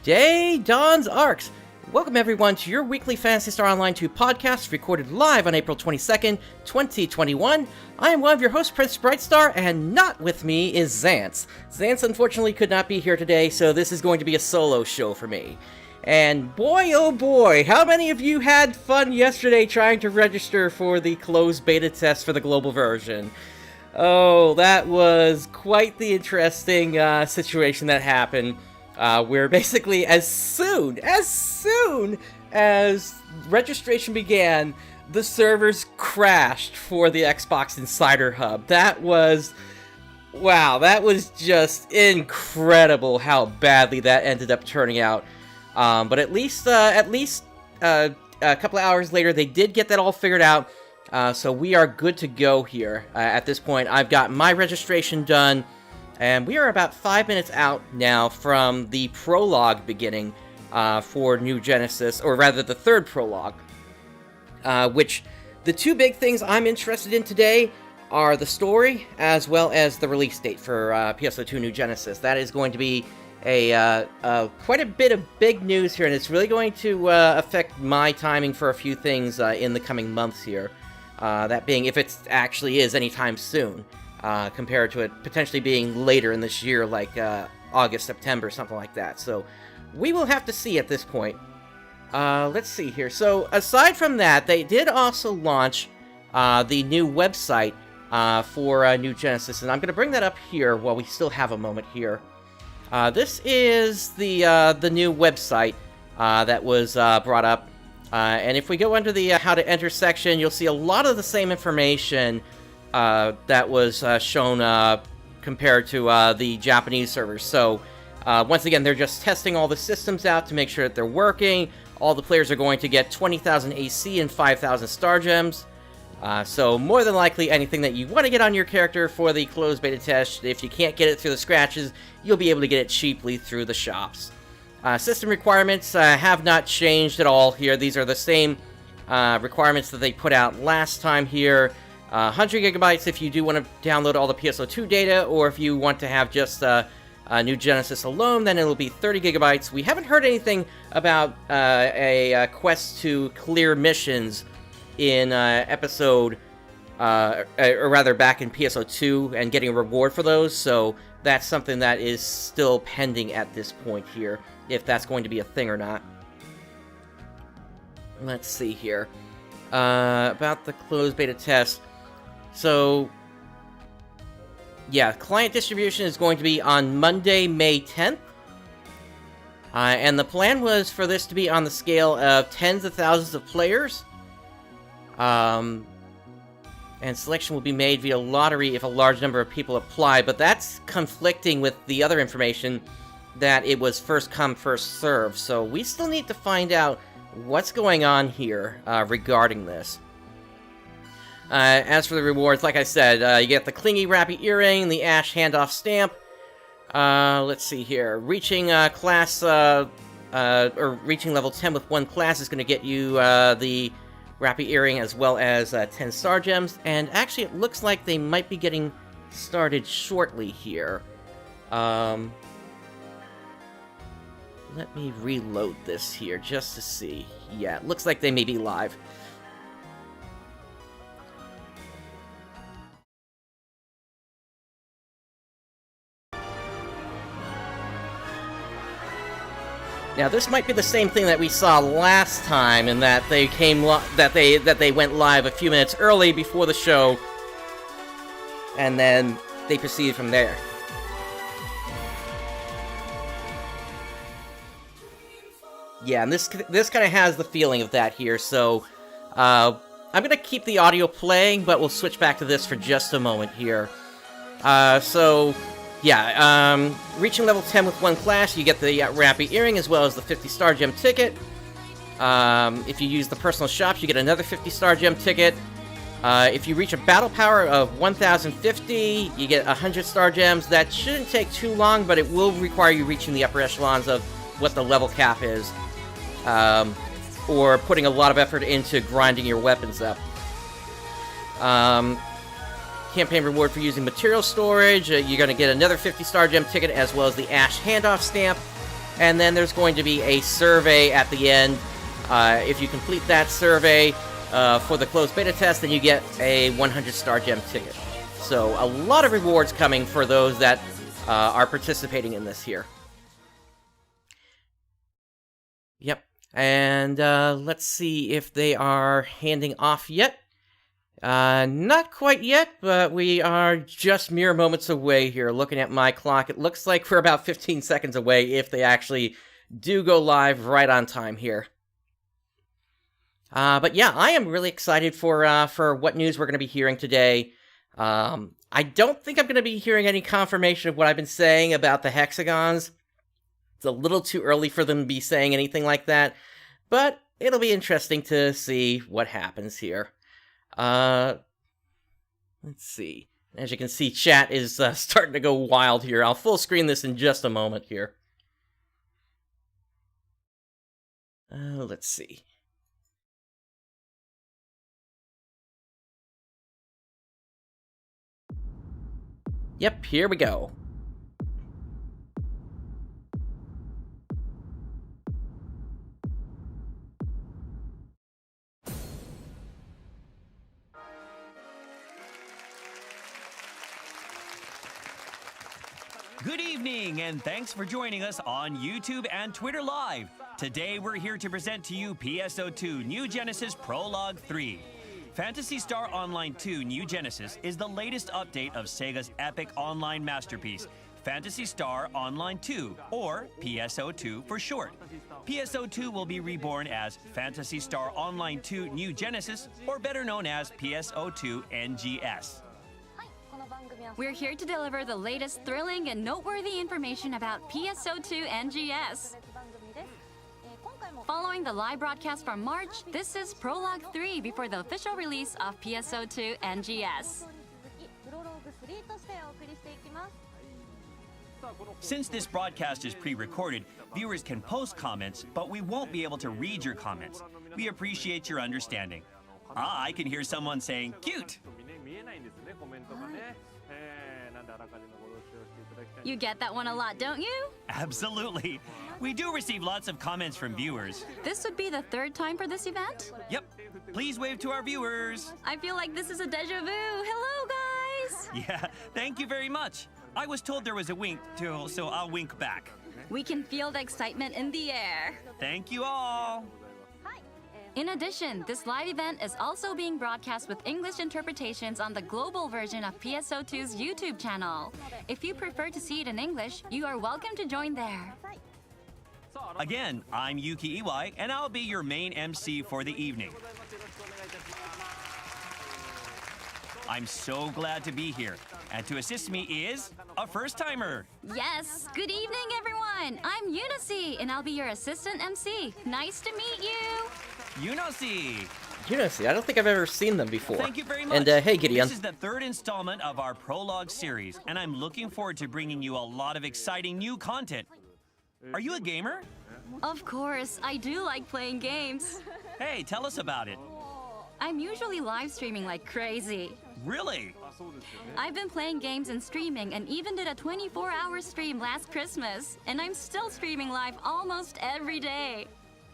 day, Dawns ARKS. Welcome everyone to your weekly Phantasy Star Online 2 podcast, recorded live on April 22nd, 2021. I am one of your hosts, PrinceBrightstar, and not with me is Xance. Xance unfortunately could not be here today, so this is going to be a solo show for me. And boy, oh boy, how many of you had fun yesterday trying to register for the closed beta test for the global version? Oh, that was quite the interesting situation that happened. Where basically as soon as registration began, the servers crashed for the Xbox Insider Hub. That was just incredible how badly that ended up turning out. But at least a couple of hours later, they did get that all figured out. So we are good to go here. At this point, I've got my registration done. And we are about 5 minutes out now from the prologue beginning for New Genesis, or rather the third prologue. Which, the two big things I'm interested in today are the story, as well as the release date for PSO2 New Genesis. That is going to be quite a bit of big news here, and it's really going to affect my timing for a few things in the coming months here. That being, if it actually is anytime soon. Compared to it potentially being later in this year, like August, September, something like that. So we will have to see at this point. Let's see here. So aside from that, they did also launch the new website for New Genesis, and I'm going to bring that up here while we still have a moment here. This is the new website that was brought up, and if we go under the How to Enter section, you'll see a lot of the same information that was shown compared to the Japanese servers. So, once again, they're just testing all the systems out to make sure that they're working. All the players are going to get 20,000 AC and 5,000 Star Gems. So, more than likely, anything that you want to get on your character for the closed beta test, if you can't get it through the scratches, you'll be able to get it cheaply through the shops. System requirements have not changed at all here. These are the same requirements that they put out last time here. 100 gigabytes if you do want to download all the PSO2 data, or if you want to have just New Genesis alone, then it'll be 30 gigabytes. We haven't heard anything about a quest to clear missions in episode, or rather back in PSO2, and getting a reward for those, so that's something that is still pending at this point here, if that's going to be a thing or not. Let's see here. About the closed beta test. So, yeah, client distribution is going to be on Monday, May 10th. And the plan was for this to be on the scale of tens of thousands of players. And selection will be made via lottery if a large number of people apply, but that's conflicting with the other information that it was first come, first serve. So we still need to find out what's going on here regarding this. As for the rewards, like I said, you get the Clingy Rappy Earring, the Ash Handoff Stamp. Let's see here. Reaching class, or reaching level 10 with one class is going to get you the Rappy Earring as well as 10 Star Gems. And actually, it looks like they might be getting started shortly here. Let me reload this here just to see. Yeah, it looks like they may be live. Now, this might be the same thing that we saw last time, in that they they went live a few minutes early before the show, and then they proceeded from there. Yeah, and this kind of has the feeling of that here, so I'm going to keep the audio playing, but we'll switch back to this for just a moment here. Yeah, reaching level 10 with one class, you get the Rappy Earring as well as the 50 Star Gem ticket. If you use the personal shops, you get another 50 Star Gem ticket. If you reach a battle power of 1,050, you get 100 Star Gems. That shouldn't take too long, but it will require you reaching the upper echelons of what the level cap is. Or putting a lot of effort into grinding your weapons up. campaign reward for using material storage. You're going to get another 50 Star Gem ticket as well as the Ash Handoff Stamp. and then there's going to be a survey at the end. If you complete that survey for the closed beta test, then you get a 100-star gem ticket. So a lot of rewards coming for those that are participating in this here. Yep, and let's see if they are handing off yet. Not quite yet, but we are just mere moments away here. Looking at my clock, it looks like we're about 15 seconds away if they actually do go live right on time here. But yeah, I am really excited for what news we're going to be hearing today. I don't think I'm going to be hearing any confirmation of what I've been saying about the hexagons. It's a little too early for them to be saying anything like that, but it'll be interesting to see what happens here. Let's see. As you can see, chat is starting to go wild here. I'll full screen this in just a moment here. Let's see. Yep, here we go. Good evening, and thanks for joining us on YouTube and Twitter Live. Today, we're here to present to you PSO2 New Genesis Prologue 3. Phantasy Star Online 2 New Genesis is the latest update of Sega's epic online masterpiece, Phantasy Star Online 2, or PSO2 for short. PSO2 will be reborn as Phantasy Star Online 2 New Genesis, or better known as PSO2 NGS. We're here to deliver the latest thrilling and noteworthy information about PSO2 NGS. Following the live broadcast from March, this is Prologue 3 before the official release of PSO2 NGS. Since this broadcast is pre-recorded, viewers can post comments, but we won't be able to read your comments. We appreciate your understanding. I can hear someone saying, cute! You get that one a lot, don't you? Absolutely. We do receive lots of comments from viewers. This would be the third time for this event? Yep. Please wave to our viewers. I feel like this is a deja vu. Hello, guys! Yeah, thank you very much. I was told there was a wink, too, so I'll wink back. We can feel the excitement in the air. Thank you all. In addition, this live event is also being broadcast with English interpretations on the global version of PSO2's YouTube channel. If you prefer to see it in English, you are welcome to join there. Again, I'm Yuki Iwai, and I'll be your main MC for the evening. I'm so glad to be here, and to assist me is a first-timer. Yes, good evening, everyone. I'm Unice, and I'll be your assistant MC. Nice to meet you. Unice. I don't think I've ever seen them before. Thank you very much. And hey, Gideon. This is the third installment of our Prologue series, and I'm looking forward to bringing you a lot of exciting new content. Are you a gamer? Of course, I do like playing games. Hey, tell us about it. I'm usually live streaming like crazy. Really? I've been playing games and streaming and even did a 24-hour stream last Christmas. And I'm still streaming live almost every day.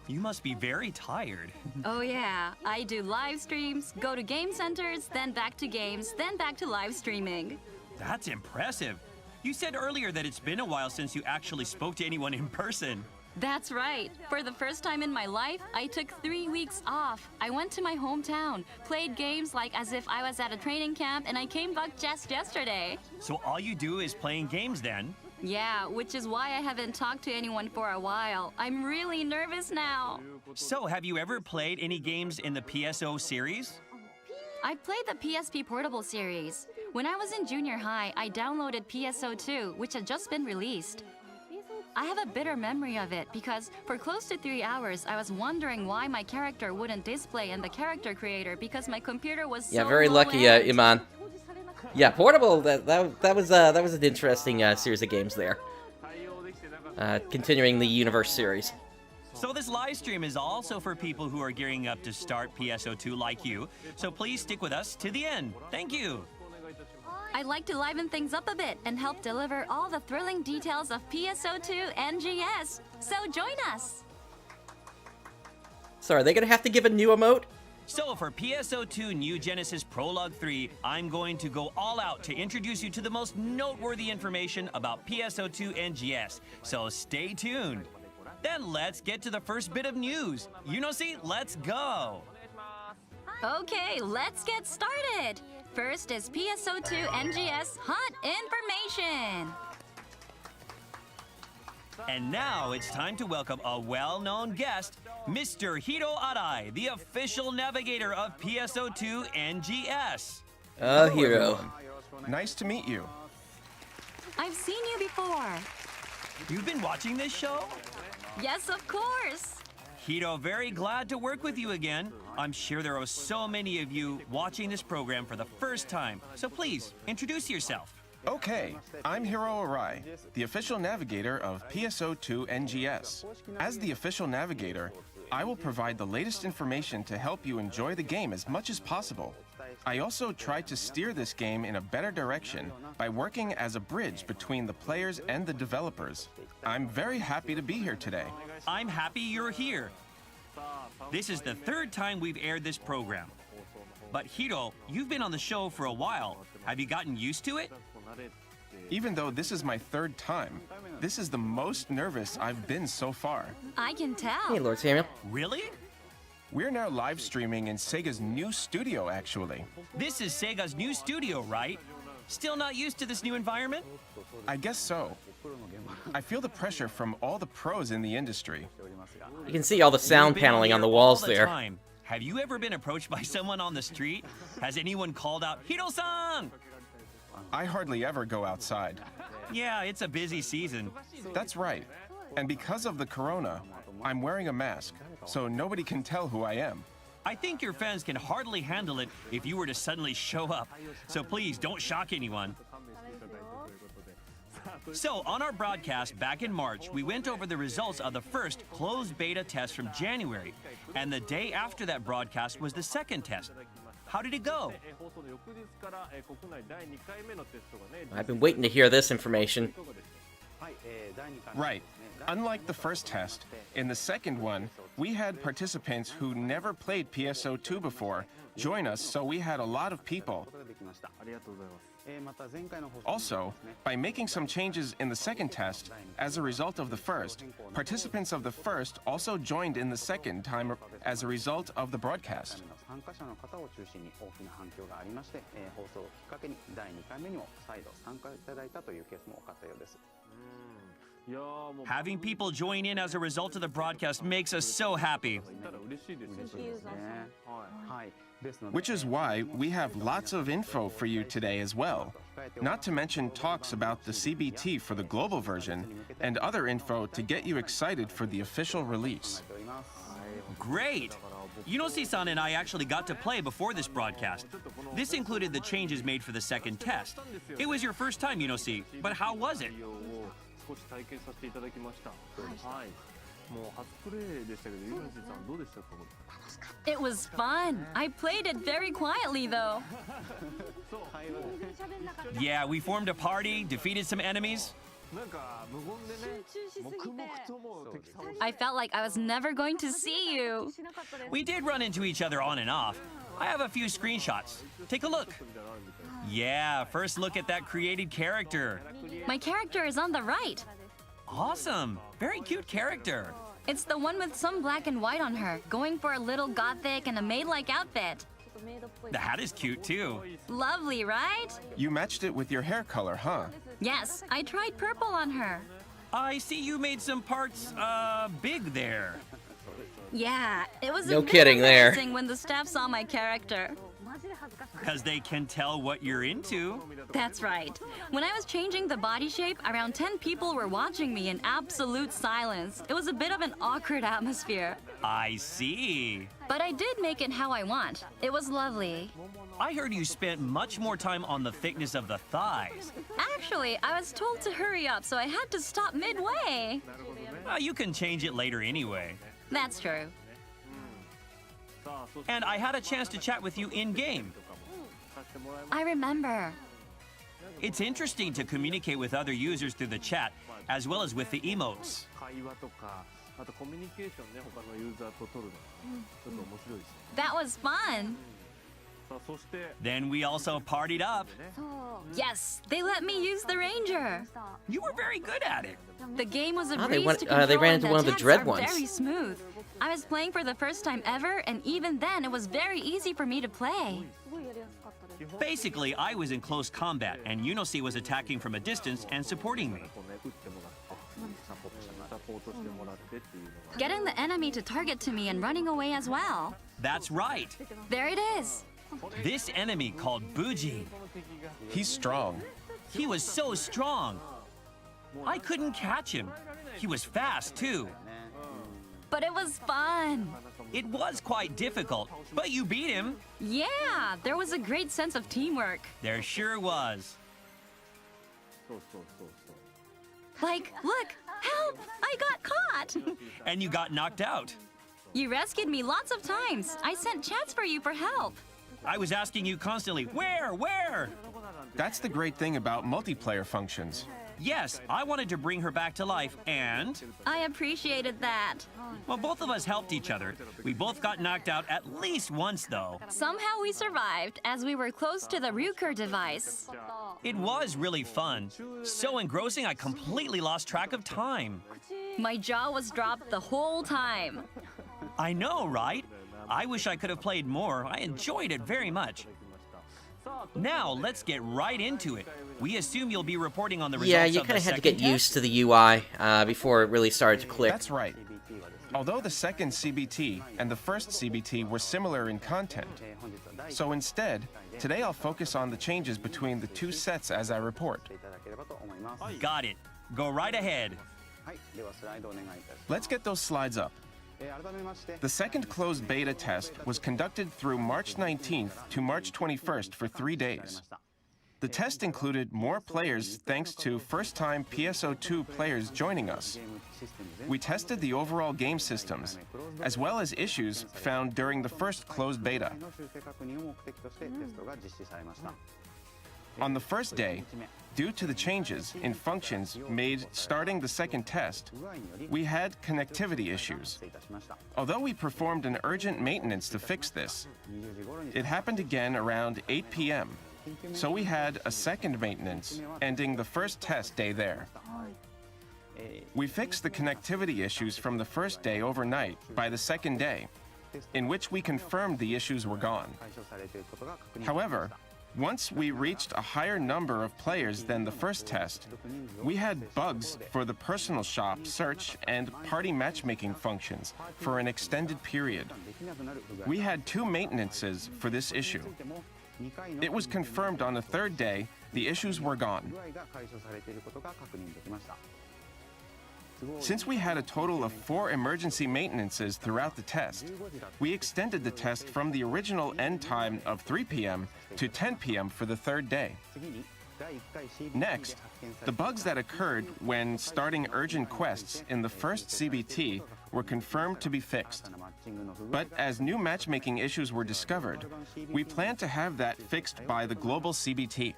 You must be very tired. Oh yeah, I do live streams, go to game centers, then back to games, then back to live streaming. That's impressive. You said earlier that it's been a while since you actually spoke to anyone in person. That's right. For the first time in my life, I took 3 weeks off. I went to my hometown, played games like as if I was at a training camp, and I came back just yesterday. So all you do is playing games then? Yeah, which is why I haven't talked to anyone for a while. I'm really nervous now. So have you ever played any games in the PSO series? I played the PSP Portable series. When I was in junior high, I downloaded PSO2, which had just been released. I have a bitter memory of it because for close to 3 hours, I was wondering why my character wouldn't display in the character creator because my computer was so very lucky, Iman. Yeah, Portable. That was an interesting series of games there. Continuing the Universe series. So this live stream is also for people who are gearing up to start PSO2 like you. So please stick with us to the end. Thank you. I'd like to liven things up a bit and help deliver all the thrilling details of PSO2 NGS. So join us! So are they gonna have to give a new emote? So for PSO2 New Genesis Prologue 3, I'm going to go all out to introduce you to the most noteworthy information about PSO2 NGS. So stay tuned. Then let's get to the first bit of news. Yunosi, let's go! Okay, let's get started! First is PSO2 NGS hot information! And now it's time to welcome a well-known guest, Mr. Hiro Arai, the official navigator of PSO2 NGS. Hero. Nice to meet you. I've seen you before. You've been watching this show? Yes, of course. Hiro, very glad to work with you again. I'm sure there are so many of you watching this program for the first time. So please, introduce yourself. Okay, I'm Hiro Arai, the official navigator of PSO2 NGS. As the official navigator, I will provide the latest information to help you enjoy the game as much as possible. I also try to steer this game in a better direction by working as a bridge between the players and the developers. I'm very happy to be here today. I'm happy you're here. This is the third time we've aired this program. But Hiro, you've been on the show for a while. Have you gotten used to it? Even though this is my third time, this is the most nervous I've been so far. I can tell. Hey, Lord Samuel. Really? We're now live streaming in Sega's new studio, actually. This is Sega's new studio, right? Still not used to this new environment? I guess so. I feel the pressure from all the pros in the industry. You can see all the sound We've been paneling on the here walls all the there. time. Have you ever been approached by someone on the street? Has anyone called out, Hiro-san? I hardly ever go outside. Yeah, it's a busy season. That's right. And because of the corona, I'm wearing a mask, so nobody can tell who I am. I think your fans can hardly handle it if you were to suddenly show up. So please don't shock anyone. So on our broadcast back in March, we went over the results of the first closed beta test from January. And the day after that broadcast was the second test. How did it go? I've been waiting to hear this information. Right. Unlike the first test, in the second one, we had participants who never played PSO2 before join us, so we had a lot of people. Also, by making some changes in the second test, as a result of the first, participants of the first also joined in the second time as a result of the broadcast. Having people join in as a result of the broadcast makes us so happy. Which is why we have lots of info for you today as well. Not to mention talks about the CBT for the global version and other info to get you excited for the official release. Great! Yunosi-san and I actually got to play before this broadcast. This included the changes made for the second test. It was your first time, Yunosi, but how was it? It was fun. I played it very quietly, though. Yeah, we formed a party, defeated some enemies. I felt like I was never going to see you. We did run into each other on and off. I have a few screenshots. Take a look. Yeah, first look at that created character. My character is on the right. Awesome. Very cute character. It's the one with some black and white on her, going for a little gothic and a maid-like outfit. The hat is cute too. Lovely, right? You matched it with your hair color, huh? Yes, I tried purple on her. I see you made some parts, big there. Yeah, it was No a bit kidding there. embarrassing when the staff saw my character. Because they can tell what you're into. That's right. When I was changing the body shape, around 10 people were watching me in absolute silence. It was a bit of an awkward atmosphere. I see. But I did make it how I want. It was lovely. I heard you spent much more time on the thickness of the thighs. Actually, I was told to hurry up, so I had to stop midway. You can change it later anyway. That's true. And I had a chance to chat with you in-game. I remember. It's interesting to communicate with other users through the chat, as well as with the emotes. 会話とか、あとコミュニケーションね、他のユーザーと取るの。ちょっと面白いですね。 That was fun. さあ、そして、 Then we also partied up. Yes, they let me use the Ranger. You were very good at it. The game was a Oh, breeze they went- to they control ran and into one of the attacks dread are ones. very smooth. I was playing for the first time ever, and even then it was very easy for me to play. Basically, I was in close combat, and Yunosi was attacking from a distance and supporting me. こうね、打ってもらって、サポートしてもらってっていうのが。 Getting the enemy to target to me and running away as well. That's right. There it is. This enemy called Buji. He's strong. He was so strong. I couldn't catch him. He was fast, too. But it was fun. It was quite difficult, but you beat him. Yeah, there was a great sense of teamwork. There sure was. そうそうそうそう。 Like, look, help! I got caught! And you got knocked out. You rescued me lots of times. I sent chats for you for help. I was asking you constantly, where, where? That's the great thing about multiplayer functions. Yes, I wanted to bring her back to life, and... I appreciated that. Well, both of us helped each other. We both got knocked out at least once, though. Somehow we survived as we were close to the Ryuker device. It was really fun. So engrossing, I completely lost track of time. My jaw was dropped the whole time. I know, right? I wish I could have played more. I enjoyed it very much. Now, let's get right into it. We assume you'll be reporting on the results Yeah, you of kind the of had to second get used to the UI before it really started to click. That's right. Although the second CBT and the first CBT were similar in content. So instead, today I'll focus on the changes between the two sets as I report. Got it. Go right ahead. Let's get those slides up. The second closed beta test was conducted through March 19th to March 21st for 3 days. The test included more players thanks to first-time PSO2 players joining us. We tested the overall game systems, as well as issues found during the first closed beta. On the first day, due to the changes in functions made starting the second test, we had connectivity issues. Although we performed an urgent maintenance to fix this, it happened again around 8 p.m., so we had a second maintenance, ending the first test day there. We fixed the connectivity issues from the first day overnight by the second day, in which we confirmed the issues were gone. However, once we reached a higher number of players than the first test, we had bugs for the personal shop, search, and party matchmaking functions for an extended period. We had 2 maintenances for this issue. It was confirmed on the third day the issues were gone. Since we had a total of 4 emergency maintenances throughout the test, we extended the test from the original end time of 3 p.m. to 10 p.m. for the third day. Next, the bugs that occurred when starting urgent quests in the first CBT were confirmed to be fixed. But as new matchmaking issues were discovered, we plan to have that fixed by the global CBT.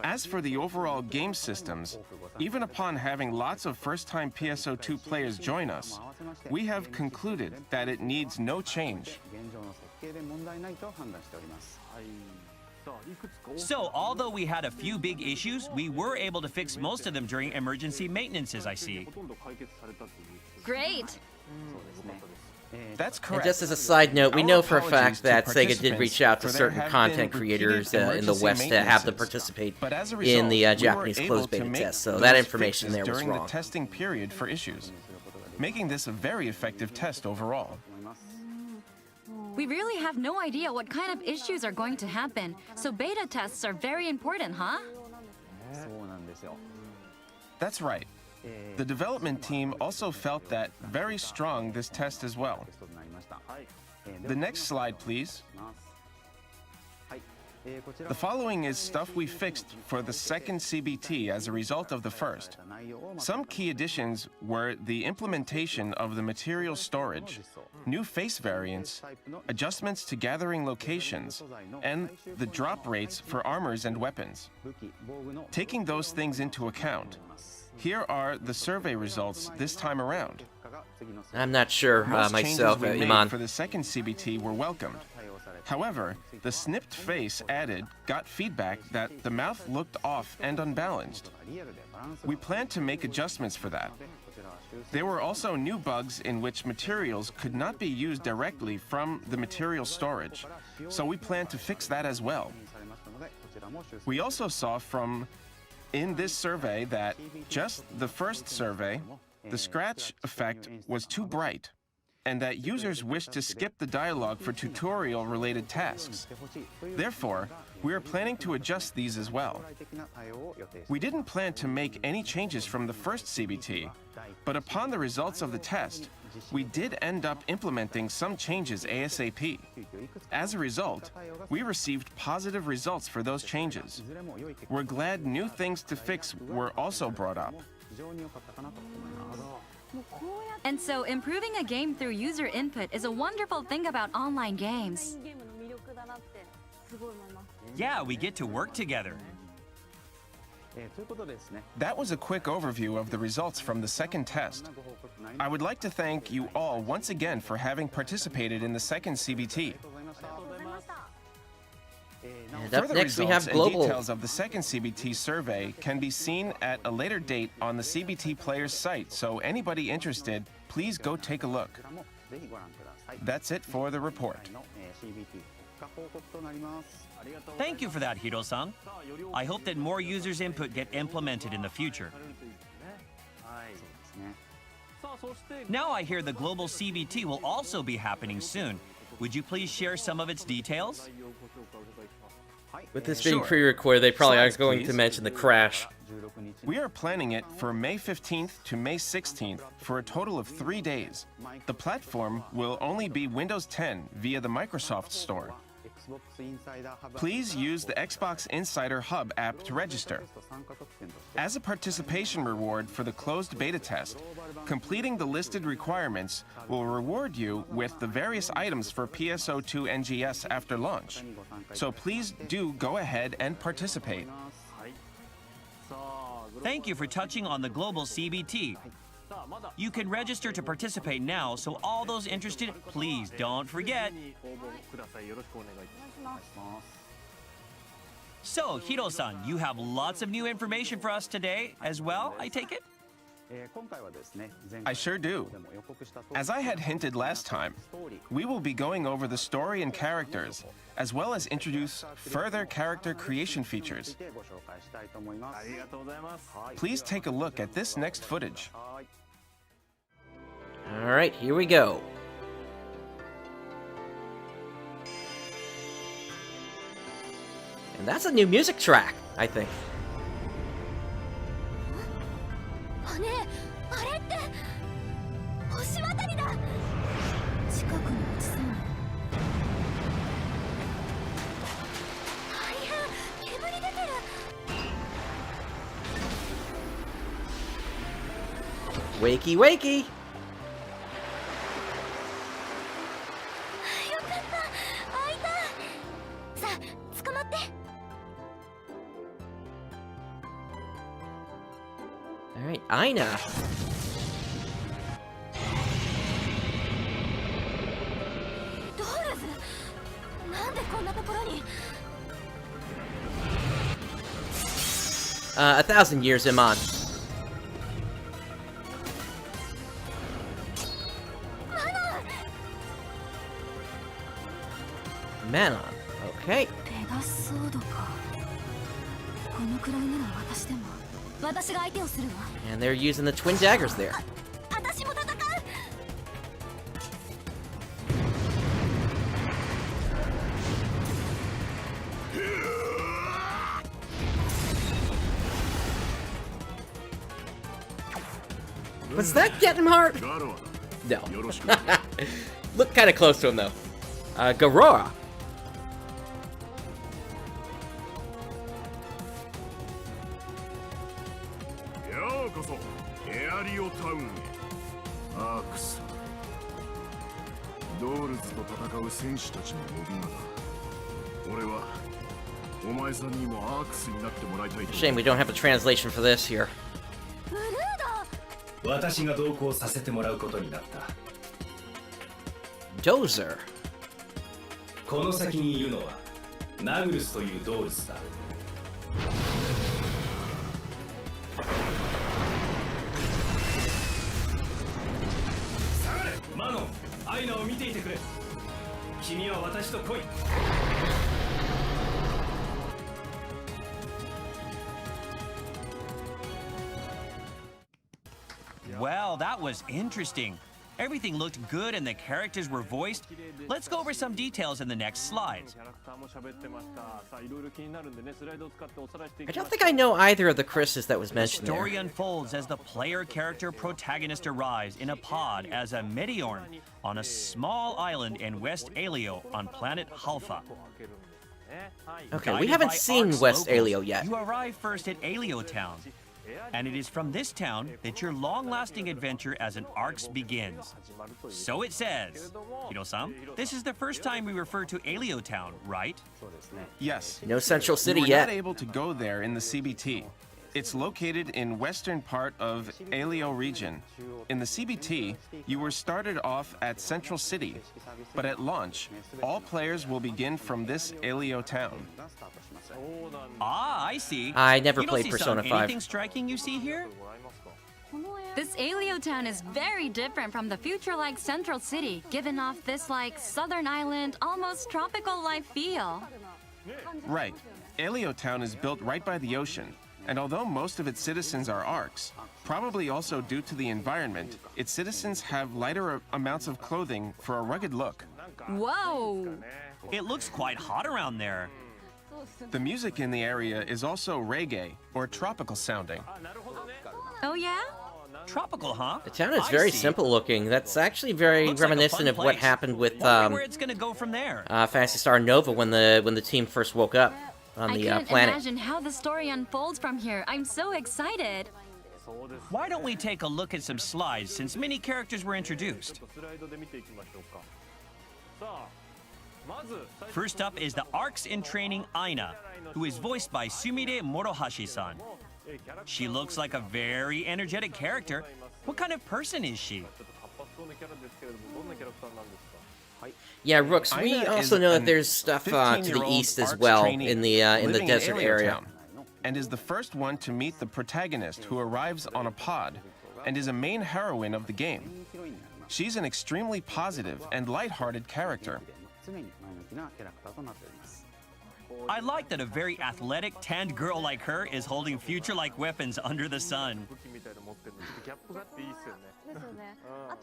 As for the overall game systems, even upon having lots of first-time PSO2 players join us, we have concluded that it needs no change. So, although we had a few big issues, we were able to fix most of them during emergency maintenances, I see. Great. That's And correct. just as a side note, we Our know for a apologies fact that to Sega did reach out to participants, for certain there have content been creators repeated in the emergency West to have them maintenances. participate But as a in result, the we were Japanese able closed to beta make test, so those that information fixes there was during wrong. the testing period for issues, making this a very effective test overall. We really have no idea what kind of issues are going to happen, so beta tests are very important, huh? That's right. The development team also felt that very strong this test as well. The next slide, please. The following is stuff we fixed for the second CBT as a result of the first. Some key additions were the implementation of the material storage, new face variants, adjustments to gathering locations, and the drop rates for armors and weapons. Taking those things into account, here are the survey results this time around. I'm not sure Most myself, changes we made Iman. for the second CBT were welcomed. However, the snipped face added got feedback that the mouth looked off and unbalanced. We plan to make adjustments for that. There were also new bugs in which materials could not be used directly from the material storage, so we plan to fix that as well. We also saw in this survey that just the first survey, the scratch effect was too bright, and that users wished to skip the dialogue for tutorial-related tasks. Therefore, we are planning to adjust these as well. We didn't plan to make any changes from the first CBT, but upon the results of the test, we did end up implementing some changes ASAP. As a result, we received positive results for those changes. We're glad new things to fix were also brought up. And so improving a game through user input is a wonderful thing about online games. Yeah, we get to work together. That was a quick overview of the results from the second test. I would like to thank you all once again for having participated in the second CBT. And up Further next we results have and Global. details of the second CBT survey can be seen at a later date on the CBT Players site, so anybody interested, please go take a look. That's it for the report. Thank you for that, Hiro-san. I hope that more users' input get implemented in the future. Now I hear the global CBT will also be happening soon. Would you please share some of its details? With this being Sure. pre-recorded, they probably Slides, aren't going to please. mention the crash. We are planning it for May 15th to May 16th for a total of 3 days. The platform will only be Windows 10 via the Microsoft Store. Please use the Xbox Insider Hub app to register. As a participation reward for the closed beta test, completing the listed requirements will reward you with the various items for PSO2 NGS after launch. So please do go ahead and participate. Thank you for touching on the global CBT. You can register to participate now, so all those interested, please don't forget. So, Hiro-san, you have lots of new information for us today as well, I take it? I sure do. As I had hinted last time, we will be going over the story and characters, as well as introduce further character creation features. Please take a look at this next footage. Alright, here we go. And that's a new music track, I think. ねえ、あれって星渡りだ。近くに落ちそうな。大変、煙出てる。Wakey, wakey! よかった、開いた。さあ、捕まって。Alright, Aina. Dawns? なんでこんなところに。1,000 years, Iman. Manon. Okay. ペガソードか。このくらいなら私でも。私が相手をするわ。 And they're using the twin daggers there. 私も戦う。Was that getting hard? No. Look kind of close to him, though. Garora. タウンへアークスドールズと戦う戦士たちの呼び名だ俺はお前さんにもアークスになってもらいたい Shame we don't have a translation for this here. 私が同行させてもらうことになった Dozer. この先にいるのはナグルスというドールズだ下がれマノンアイナを見ていてくれ君は私と来い Well, that was interesting. Everything looked good and the characters were voiced. Let's go over some details in the next slides. I don't think I know either of the Chris's that was The mentioned story there. unfolds as the player character protagonist arrives in a pod as a Meteorn on a small island in West Alio on planet Halpha. Okay, we Guided haven't by seen ARKS West locals, Alio yet. You arrive first at Alio Town. And it is from this town that your long-lasting adventure as an ARKS begins. So it says. Hiro-san, this is the first time we refer to Alio Town, right? Yes. No Central City You were yet. not able to go there in the CBT. It's located in western part of Alio region. In the CBT, you were started off at Central City, but at launch, all players will begin from this Alio town. Ah, I see. I never You don't played see Persona some 5. Anything striking you see here? This Alio town is very different from the future-like Central City, giving off this like southern island, almost tropical-like feel. Right. Alio town is built right by the ocean, and although most of its citizens are ARKS, probably also due to the environment, its citizens have lighter amounts of clothing for a rugged look. Whoa! It looks quite hot around there. The music in the area is also reggae, or tropical sounding. Oh yeah? Tropical, huh? The town is I very see. simple looking. That's actually very Looks like a reminiscent fun of what place. happened with Wonder where it's gonna go from there. Phantasy Star Nova when the team first woke up on I the can't planet. imagine how the story unfolds from here. I'm so excited. Why don't we take a look at some slides since many characters were introduced? First up is the ARKS in training Aina, who is voiced by Sumire Morohashi-san. She looks like a very energetic character. What kind of person is she? Yeah, Rooks. We Aina also is know that an there's stuff to the 15-year-old east as ARKS well trainee in the living in desert Alio area. Town, and is the first one to meet the protagonist who arrives on a pod, and is a main heroine of the game. She's an extremely positive and lighthearted character. I like that a very athletic, tanned girl like her is holding future-like weapons under the sun.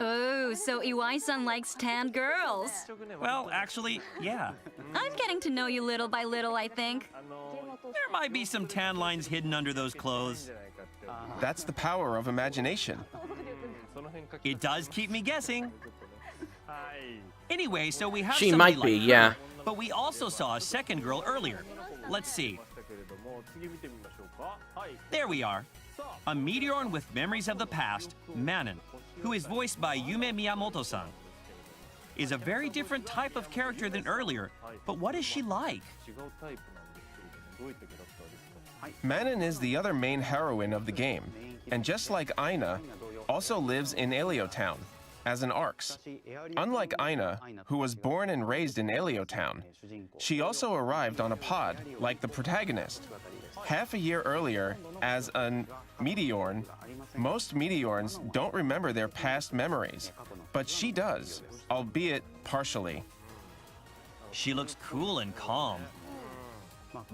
Oh, so Iwai-san likes tan girls. Well, actually, yeah. I'm getting to know you little by little, I think. There might be some tan lines hidden under those clothes. That's the power of imagination. It does keep me guessing. Anyway, so we have She somebody might be, like her, yeah. But we also saw a second girl earlier. Let's see. There we are. A Meteorn with memories of the past, Manon, who is voiced by Yume Miyamoto-san, is a very different type of character than earlier. But what is she like? Manon is the other main heroine of the game, and just like Aina, also lives in Alio Town as an ARKS. Unlike Aina, who was born and raised in Alio Town, she also arrived on a pod like the protagonist. Half a year earlier, as a Meteorn, most Meteorns don't remember their past memories, but she does, albeit partially. She looks cool and calm.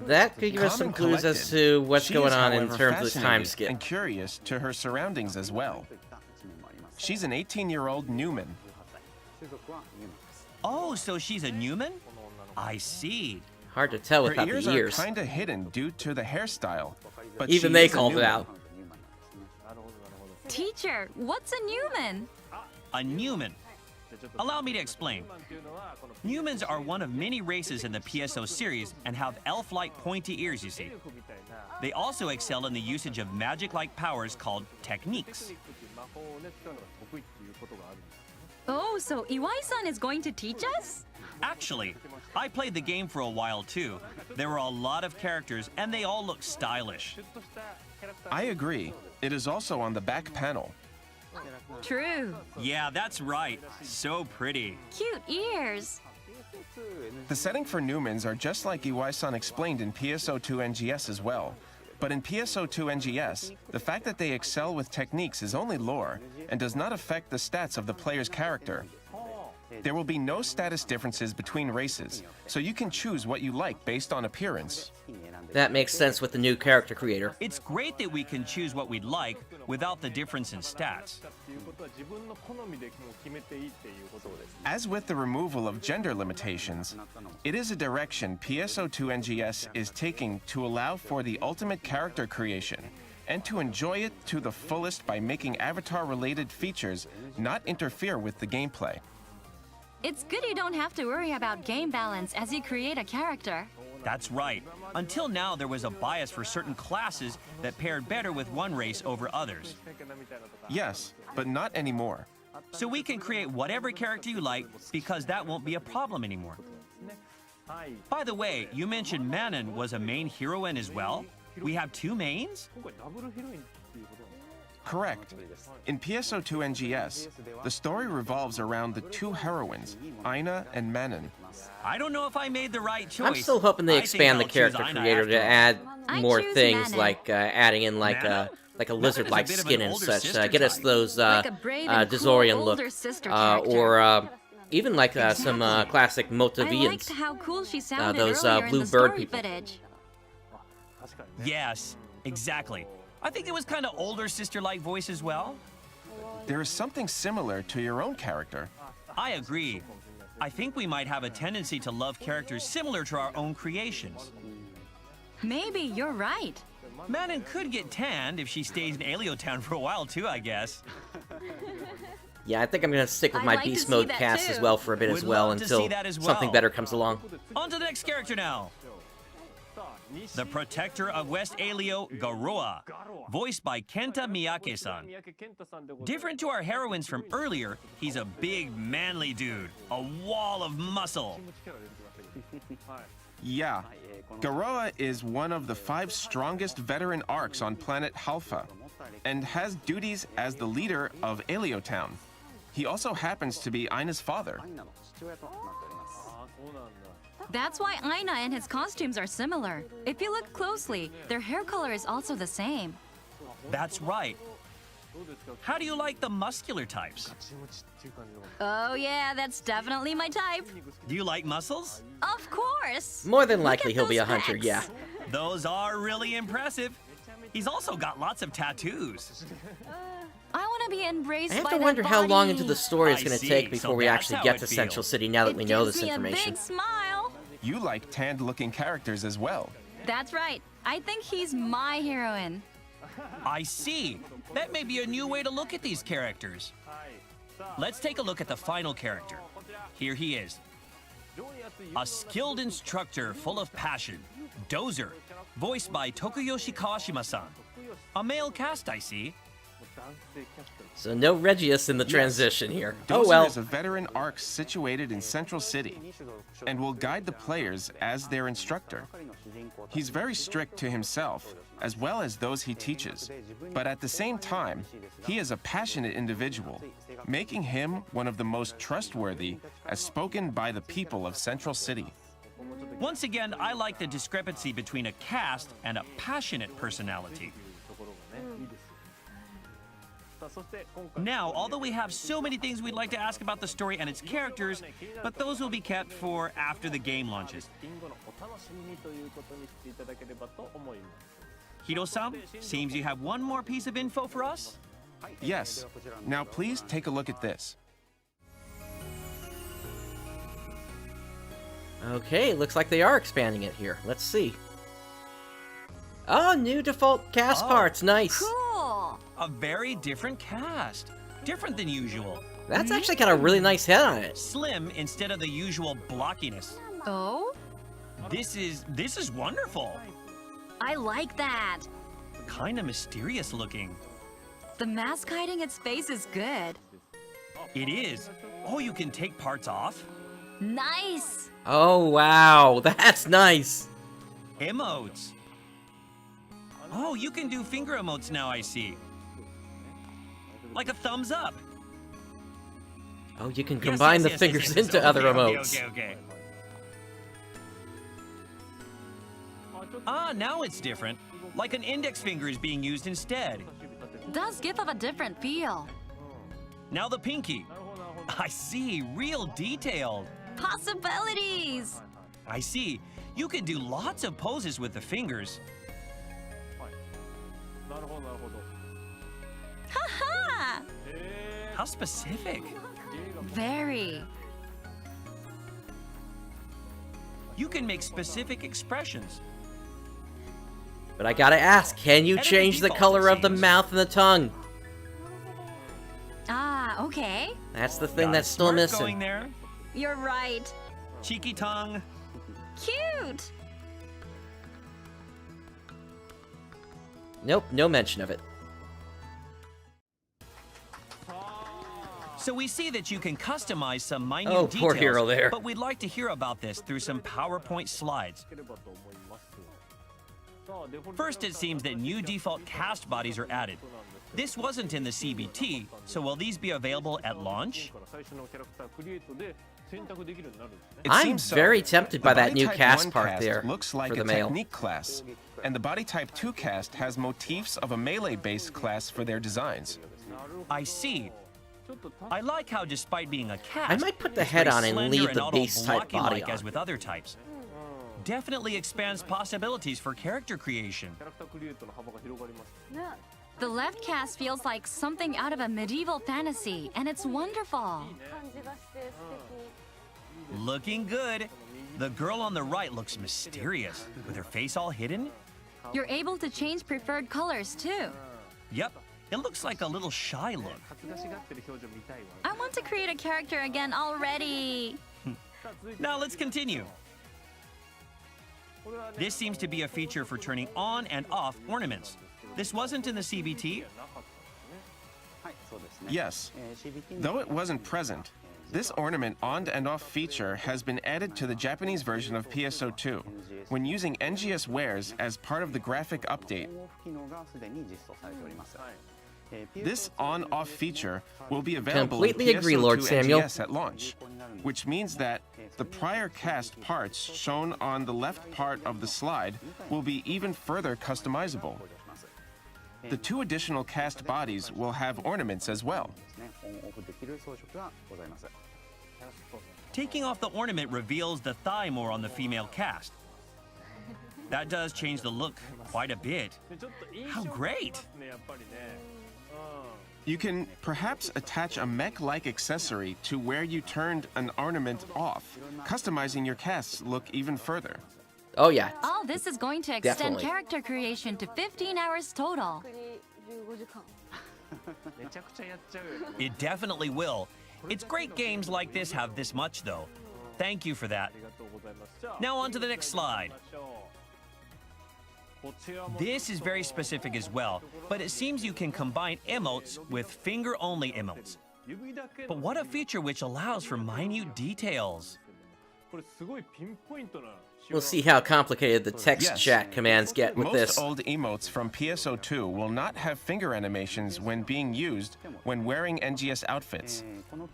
That could give us Calm some and clues as collected, to what's she going is, on in however, terms of this time fascinated skip. and curious to her surroundings as well. She's an 18-year-old Newman. Oh, so she's a Newman? I see. Hard to tell Her without ears the are ears. kinda hidden due to the hairstyle, but Even she they is a called it Newman. out. Teacher, what's a Newman? A Newman. Allow me to explain. Humans are one of many races in the PSO series and have elf-like pointy ears, you see. They also excel in the usage of magic-like powers called techniques. Oh, so Iwai-san is going to teach us? Actually, I played the game for a while too. There were a lot of characters and they all look stylish. I agree. It is also on the back panel. True. Yeah, that's right. So pretty. Cute ears. The setting for Newmans are just like Iwai-san explained in PSO2 NGS as well. But in PSO2 NGS, the fact that they excel with techniques is only lore and does not affect the stats of the player's character. There will be no status differences between races, so you can choose what you like based on appearance. That makes sense with the new character creator. It's great that we can choose what we'd like without the difference in stats. As with the removal of gender limitations, it is a direction PSO2 NGS is taking to allow for the ultimate character creation and to enjoy it to the fullest by making avatar-related features not interfere with the gameplay. It's good you don't have to worry about game balance as you create a character. That's right. Until now, there was a bias for certain classes that paired better with one race over others. Yes, but not anymore. So we can create whatever character you like because that won't be a problem anymore. By the way, you mentioned Manon was a main heroine as well? We have two mains? Correct. In PSO2 NGS, the story revolves around the two heroines, Aina and Manon. I don't know if I made the right choice. I'm still hoping they expand the character creator to add more choose things, Manon. like adding in like Manon? a lizard-like Manon is a bit of skin an and older such. sister Get us type. those Like a brave and cool Dazorian look, older sister character. or even like some classic I Motavians. liked how cool she sounded those, earlier blue in the bird story people. footage. Yes, exactly. I think it was kind of older sister-like voice as well. There is something similar to your own character. I agree. I think we might have a tendency to love characters similar to our own creations. Maybe you're right. Manon could get tanned if she stays in Alio Town for a while too, I guess. Yeah, I think I'm gonna stick with I'd my like to beast see mode that cast too. as well for a bit Would as well love to until see that as something well. better comes along. On to the next character now. The Protector of West Alio, Garoa, voiced by Kenta Miyake-san. Different to our heroines from earlier, he's a big, manly dude, a wall of muscle. Yeah, Garoa is one of the 5 strongest veteran arcs on planet Halpha, and has duties as the leader of Alio Town. He also happens to be Aina's father. That's why Aina and his costumes are similar. If you look closely, their hair color is also the same. That's right. How do you like the muscular types? Oh yeah, that's definitely my type. Do you like muscles? Of course. More than Look likely at he'll be a those hunter, pecs. yeah. Those are really impressive. He's also got lots of tattoos. I want to be embraced I have by to that wonder how long body. into the story it's I going to see. take before So we that's actually how get it to feels. Central City now that It we know gives this me information. a big smile. You like tanned-looking characters as well. That's right. I think he's my heroine. I see. That may be a new way to look at these characters. Let's take a look at the final character. Here he is. A skilled instructor full of passion, Dozer, voiced by Tokuyoshi Kawashima-san. A male cast, I see. So no Regius in the transition here. Dozer Oh well. is a veteran arc situated in Central City, and will guide the players as their instructor. He's very strict to himself, as well as those he teaches, but at the same time, he is a passionate individual, making him one of the most trustworthy as spoken by the people of Central City. Once again, I like the discrepancy between a cast and a passionate personality. Now, although we have so many things we'd like to ask about the story and its characters, but those will be kept for after the game launches. Hiro-san, seems you have one more piece of info for us? Yes, now please take a look at this. Okay, looks like they are expanding it here. Let's see. Oh, new default cast Oh. parts. Nice. Cool. A very different cast. different than usual. That's actually got a really nice head on it. Slim instead of the usual blockiness. Oh? This is wonderful. I like that. Kinda mysterious looking. The mask hiding its face is good. It is. Oh, you can take parts off? Nice! Oh, wow. That's nice. Emotes. Oh, you can do finger emotes now, I see. Like a thumbs up. Oh, you can Yes, combine yes, the yes, fingers yes, yes. into Okay, other okay, emotes. Okay. Ah, now it's different. Like an index finger is being used instead. Does give off a different feel. Now the pinky. I see, real detailed. Possibilities! I see. You can do lots of poses with the fingers. Haha! How specific. Very. You can make specific expressions. But I gotta ask, can you Edit the change the default, color it of the seems. mouth and the tongue? Ah, okay. That's the thing Got a that's still smirk missing. Going there. You're right. Cheeky tongue. Cute! Nope, no mention of it. So we see that you can customize some minute Oh, details, poor hero there. but we'd like to hear about this through some PowerPoint slides. First, it seems that new default cast bodies are added. This wasn't in the CBT, so will these be available at launch? It I'm seems so. very tempted The by that body new type cast 1 part cast there looks like for a the male. technique class, and the body type 2 cast has motifs of a melee-based class for their designs. I see. I like how, despite being a cast, I might put the it's head very on and slender leave the not all beast type body blocky-like on. as with other types. Definitely expands possibilities for character creation. The left cast feels like something out of a medieval fantasy, and it's wonderful. Looking good. The girl on the right looks mysterious, with her face all hidden. You're able to change preferred colors too. Yep, it looks like a little shy look. I want to create a character again already. Now let's continue. This seems to be a feature for turning on and off ornaments. This wasn't in the CBT? Yes. Though it wasn't present, this ornament on and off feature has been added to the Japanese version of PSO2 when using NGS wares as part of the graphic update. This on-off feature will be available Completely in agree, PSO2 Lord Samuel. NGS at launch, which means that the prior cast parts shown on the left part of the slide will be even further customizable. The 2 additional cast bodies will have ornaments as well. Taking off the ornament reveals the thigh more on the female cast. That does change the look quite a bit. How great! You can perhaps attach a mech-like accessory to where you turned an ornament off, customizing your cast's look even further. Oh yeah. All this is going to extend Definitely. character creation to 15 hours total. It definitely will. It's great games like this have this much, though. Thank you for that. Now on to the next slide. This is very specific as well, but it seems you can combine emotes with finger-only emotes. But what a feature which allows for minute details. We'll see how complicated the text Yes. chat commands get with Most this. old emotes from PSO2 will not have finger animations when being used when wearing NGS outfits.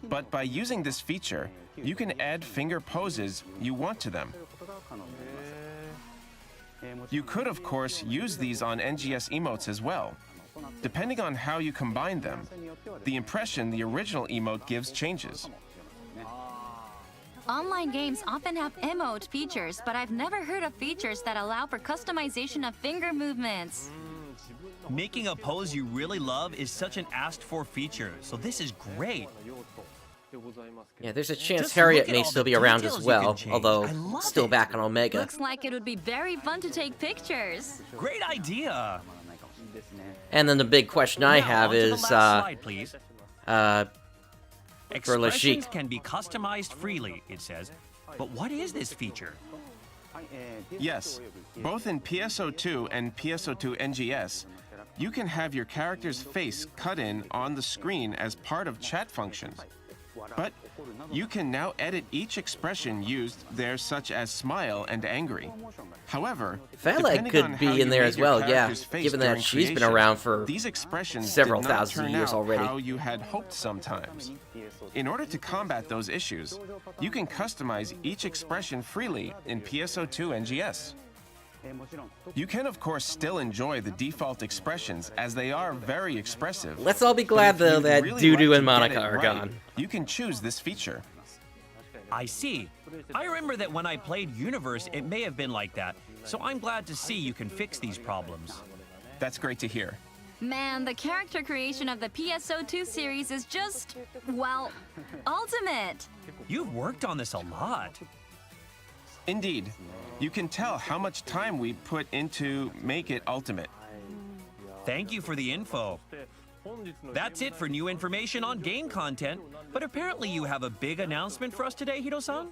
But by using this feature, you can add finger poses you want to them. You could, of course, use these on NGS emotes as well. Depending on how you combine them, the impression the original emote gives changes. Online games often have emote features, but I've never heard of features that allow for customization of finger movements. Making a pose you really love is such an asked-for feature, so this is great. Yeah, there's a chance Just Harriet look at may all still the be around details as you can well, change. although I love still it. back on Omega. Looks like it would be very fun to take pictures. Great idea. And then the big question I Now, have on to the is, last slide, please. for Expressions Lashik. can be customized freely, it says. But what is this feature? Yes, both in PSO2 and PSO2 NGS, you can have your character's face cut in on the screen as part of chat functions. But you can now edit each expression used there, such as smile and angry. However, Phantasy depending on could how be in you there made as your well, yeah, character's face given that during she's been creation, around for these expressions several did not thousand turn years out already. how you had hoped sometimes. In order to combat those issues, you can customize each expression freely in PSO2 NGS. You can, of course, still enjoy the default expressions, as they are very expressive. Let's all be But glad, if though, you'd that really Dudu like to and get Monica it are right, gone. You can choose this feature. I see. I remember that when I played Universe, it may have been like that. So I'm glad to see you can fix these problems. That's great to hear. Man, the character creation of the PSO2 series is just, well, ultimate. You've worked on this a lot. Indeed. You can tell how much time we put into make it ultimate. Thank you for the info. That's it for new information on game content, but apparently you have a big announcement for us today, Hiro-san?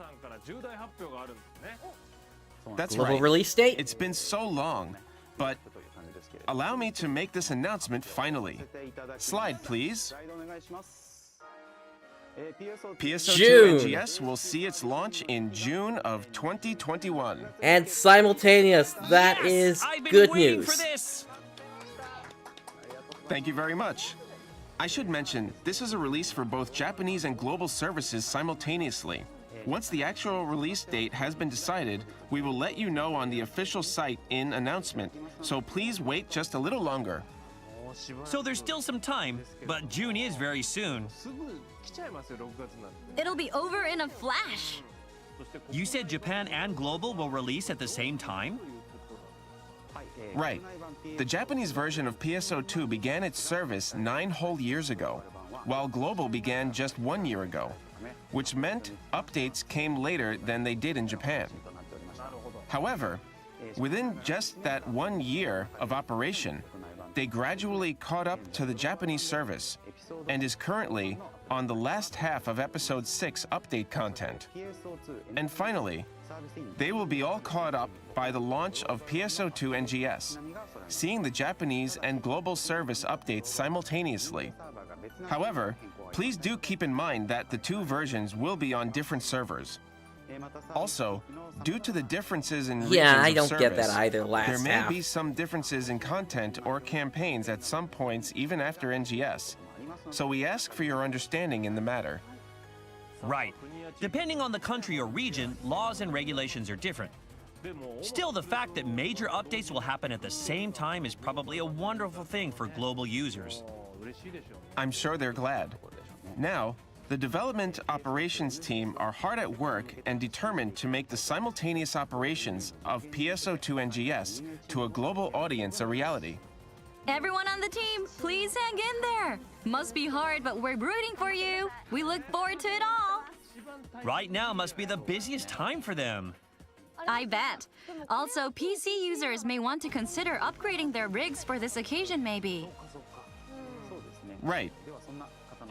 That's Global right. release date? It's been so long, but allow me to make this announcement finally. Slide, please. PSO2 June. NGS will see its launch in June of 2021. And simultaneous. That Yes! is I've been good waiting news. for this. Thank you very much. I should mention, this is a release for both Japanese and global services simultaneously. Once the actual release date has been decided, we will let you know on the official site in announcement, so please wait just a little longer. So there's still some time, but June is very soon. It'll be over in a flash. You said Japan and Global will release at the same time? Right. The Japanese version of PSO2 began its service 9 whole years ago, while Global began just 1 year ago, which meant updates came later than they did in Japan. However, within just that 1 year of operation, they gradually caught up to the Japanese service and is currently on the last half of Episode 6 update content. And finally, they will be all caught up by the launch of PSO2 NGS, seeing the Japanese and global service updates simultaneously. However, please do keep in mind that the two versions will be on different servers. Also, due to the differences in regions Yeah, I of don't get service, that either last there may half. be some differences in content or campaigns at some points even after NGS. So we ask for your understanding in the matter. Right. Depending on the country or region, laws and regulations are different. Still, the fact that major updates will happen at the same time is probably a wonderful thing for global users. I'm sure they're glad. Now, the development operations team are hard at work and determined to make the simultaneous operations of PSO2 NGS to a global audience a reality. Everyone on the team, please hang in there. Must be hard, but we're rooting for you. We look forward to it all. Right now must be the busiest time for them. I bet. Also, PC users may want to consider upgrading their rigs for this occasion, maybe. Right.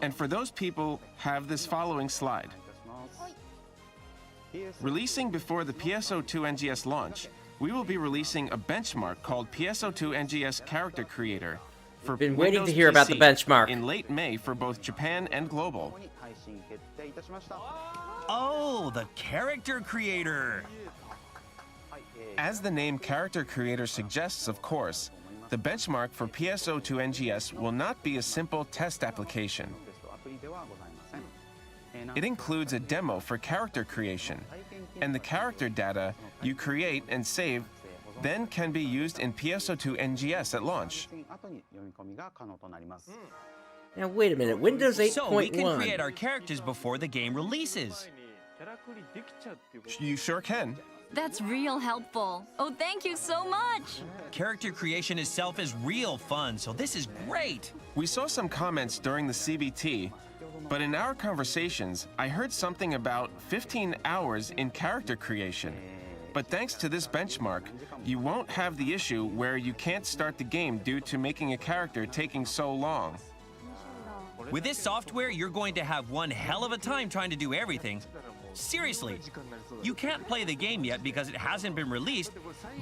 And for those people, have this following slide. Releasing before the PSO2 NGS launch, we will be releasing a benchmark called PSO2 NGS Character Creator for Been waiting Windows to hear about the PC benchmark. in late May for both Japan and global. Oh, the character creator. As the name Character Creator suggests, of course, the benchmark for PSO2 NGS will not be a simple test application. It includes a demo for character creation, and the character data you create and save then can be used in PSO2 NGS at launch. Now wait a minute, Windows 8.1. So we can create our characters before the game releases. You sure can. That's real helpful. Oh, thank you so much. Character creation itself is real fun, so this is great. We saw some comments during the CBT, but in our conversations, I heard something about 15 hours in character creation. But thanks to this benchmark, you won't have the issue where you can't start the game due to making a character taking so long. With this software, you're going to have one hell of a time trying to do everything. Seriously, you can't play the game yet because it hasn't been released,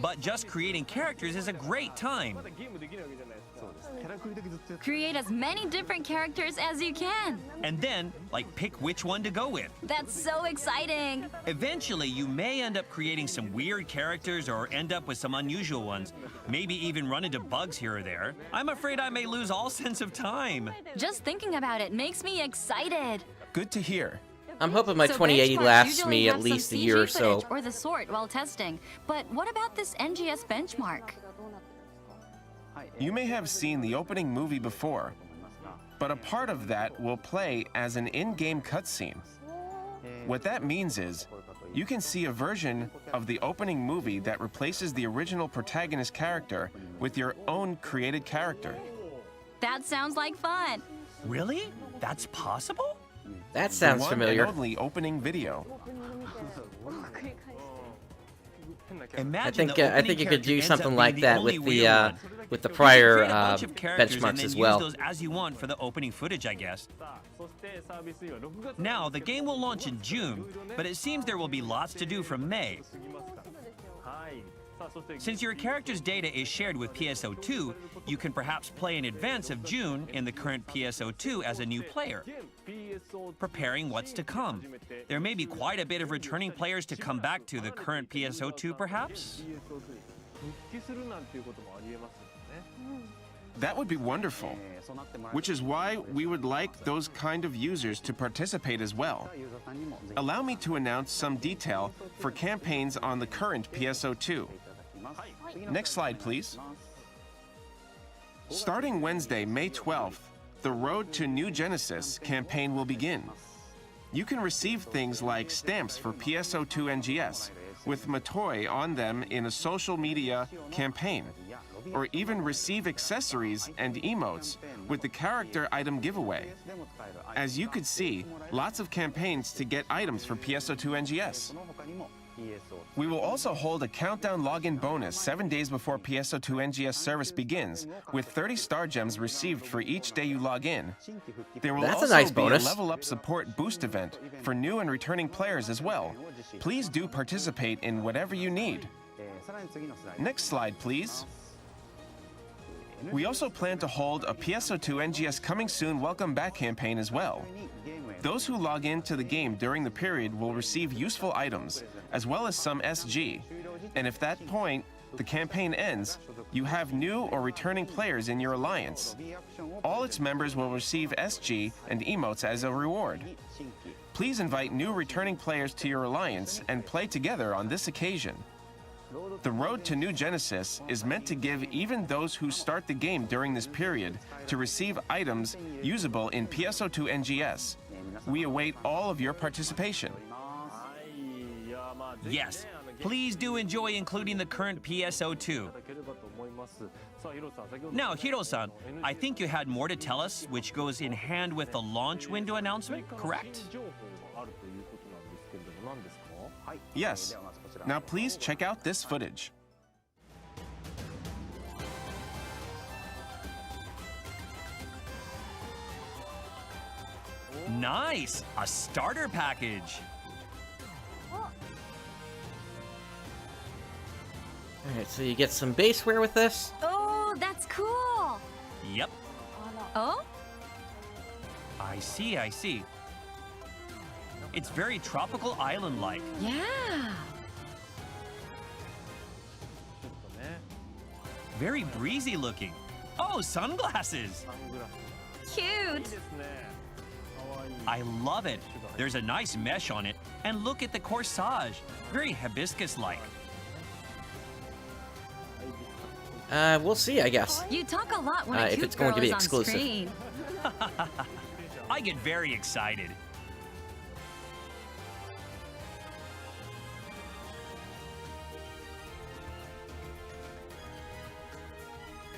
but just creating characters is a great time. Create as many different characters as you can. And then, like, pick which one to go with. That's so exciting. Eventually, you may end up creating some weird characters or end up with some unusual ones. Maybe even run into bugs here or there. I'm afraid I may lose all sense of time. Just thinking about it makes me excited. Good to hear. I'm hoping my So 2080 benchmarks lasts usually me have at some least a CG year or so. footage or the sort while testing. But what about this NGS benchmark? You may have seen the opening movie before, but a part of that will play as an in-game cutscene. What that means is, you can see a version of the opening movie that replaces the original protagonist character with your own created character. That sounds like fun. Really? That's possible? That sounds The one familiar. and only opening video. I Imagine think the I think you could opening do character something ends up like being that the only with weird one. with the You could prior create a bunch of characters and benchmarks then as use well. those as you want for the opening footage, I guess. Now, the game will launch in June, but it seems there will be lots to do from May. Since your character's data is shared with PSO2, you can perhaps play in advance of June in the current PSO2 as a new player, preparing what's to come. There may be quite a bit of returning players to come back to the current PSO2, perhaps? That would be wonderful, which is why we would like those kind of users to participate as well. Allow me to announce some detail for campaigns on the current PSO2. Next slide, please. Starting Wednesday, May 12th, the Road to New Genesis campaign will begin. You can receive things like stamps for PSO2 NGS, with Matoi on them in a social media campaign, or even receive accessories and emotes with the character item giveaway. As you could see, lots of campaigns to get items for PSO2 NGS. We will also hold a countdown login bonus 7 days before PSO2 NGS service begins, with 30 star gems received for each day you log in. There will That's a also nice be bonus. a level up support boost event for new and returning players as well. Please do participate in whatever you need. Next slide, please. We also plan to hold a PSO2 NGS Coming Soon Welcome Back campaign as well. Those who log into the game during the period will receive useful items, as well as some SG. And if that point, the campaign ends, you have new or returning players in your alliance. All its members will receive SG and emotes as a reward. Please invite new returning players to your alliance and play together on this occasion. The Road to New Genesis is meant to give even those who start the game during this period to receive items usable in PSO2 NGS. We await all of your participation. Yes, please do enjoy including the current PSO2. Now, Hiro-san, I think you had more to tell us, which goes in hand with the launch window announcement, correct? Yes. Now please check out this footage. Nice! A starter package! Alright, so you get some baseware with this. Oh, that's cool. Yep, Oh? I see, I see. It's very tropical island-like. Yeah. Very breezy looking. Oh, sunglasses! Cute. I love it. There's a nice mesh on it. And look at the corsage. Very hibiscus-like. We'll see, I guess. You talk a lot when a If cute it's going girl to be is on exclusive. screen. I get very excited.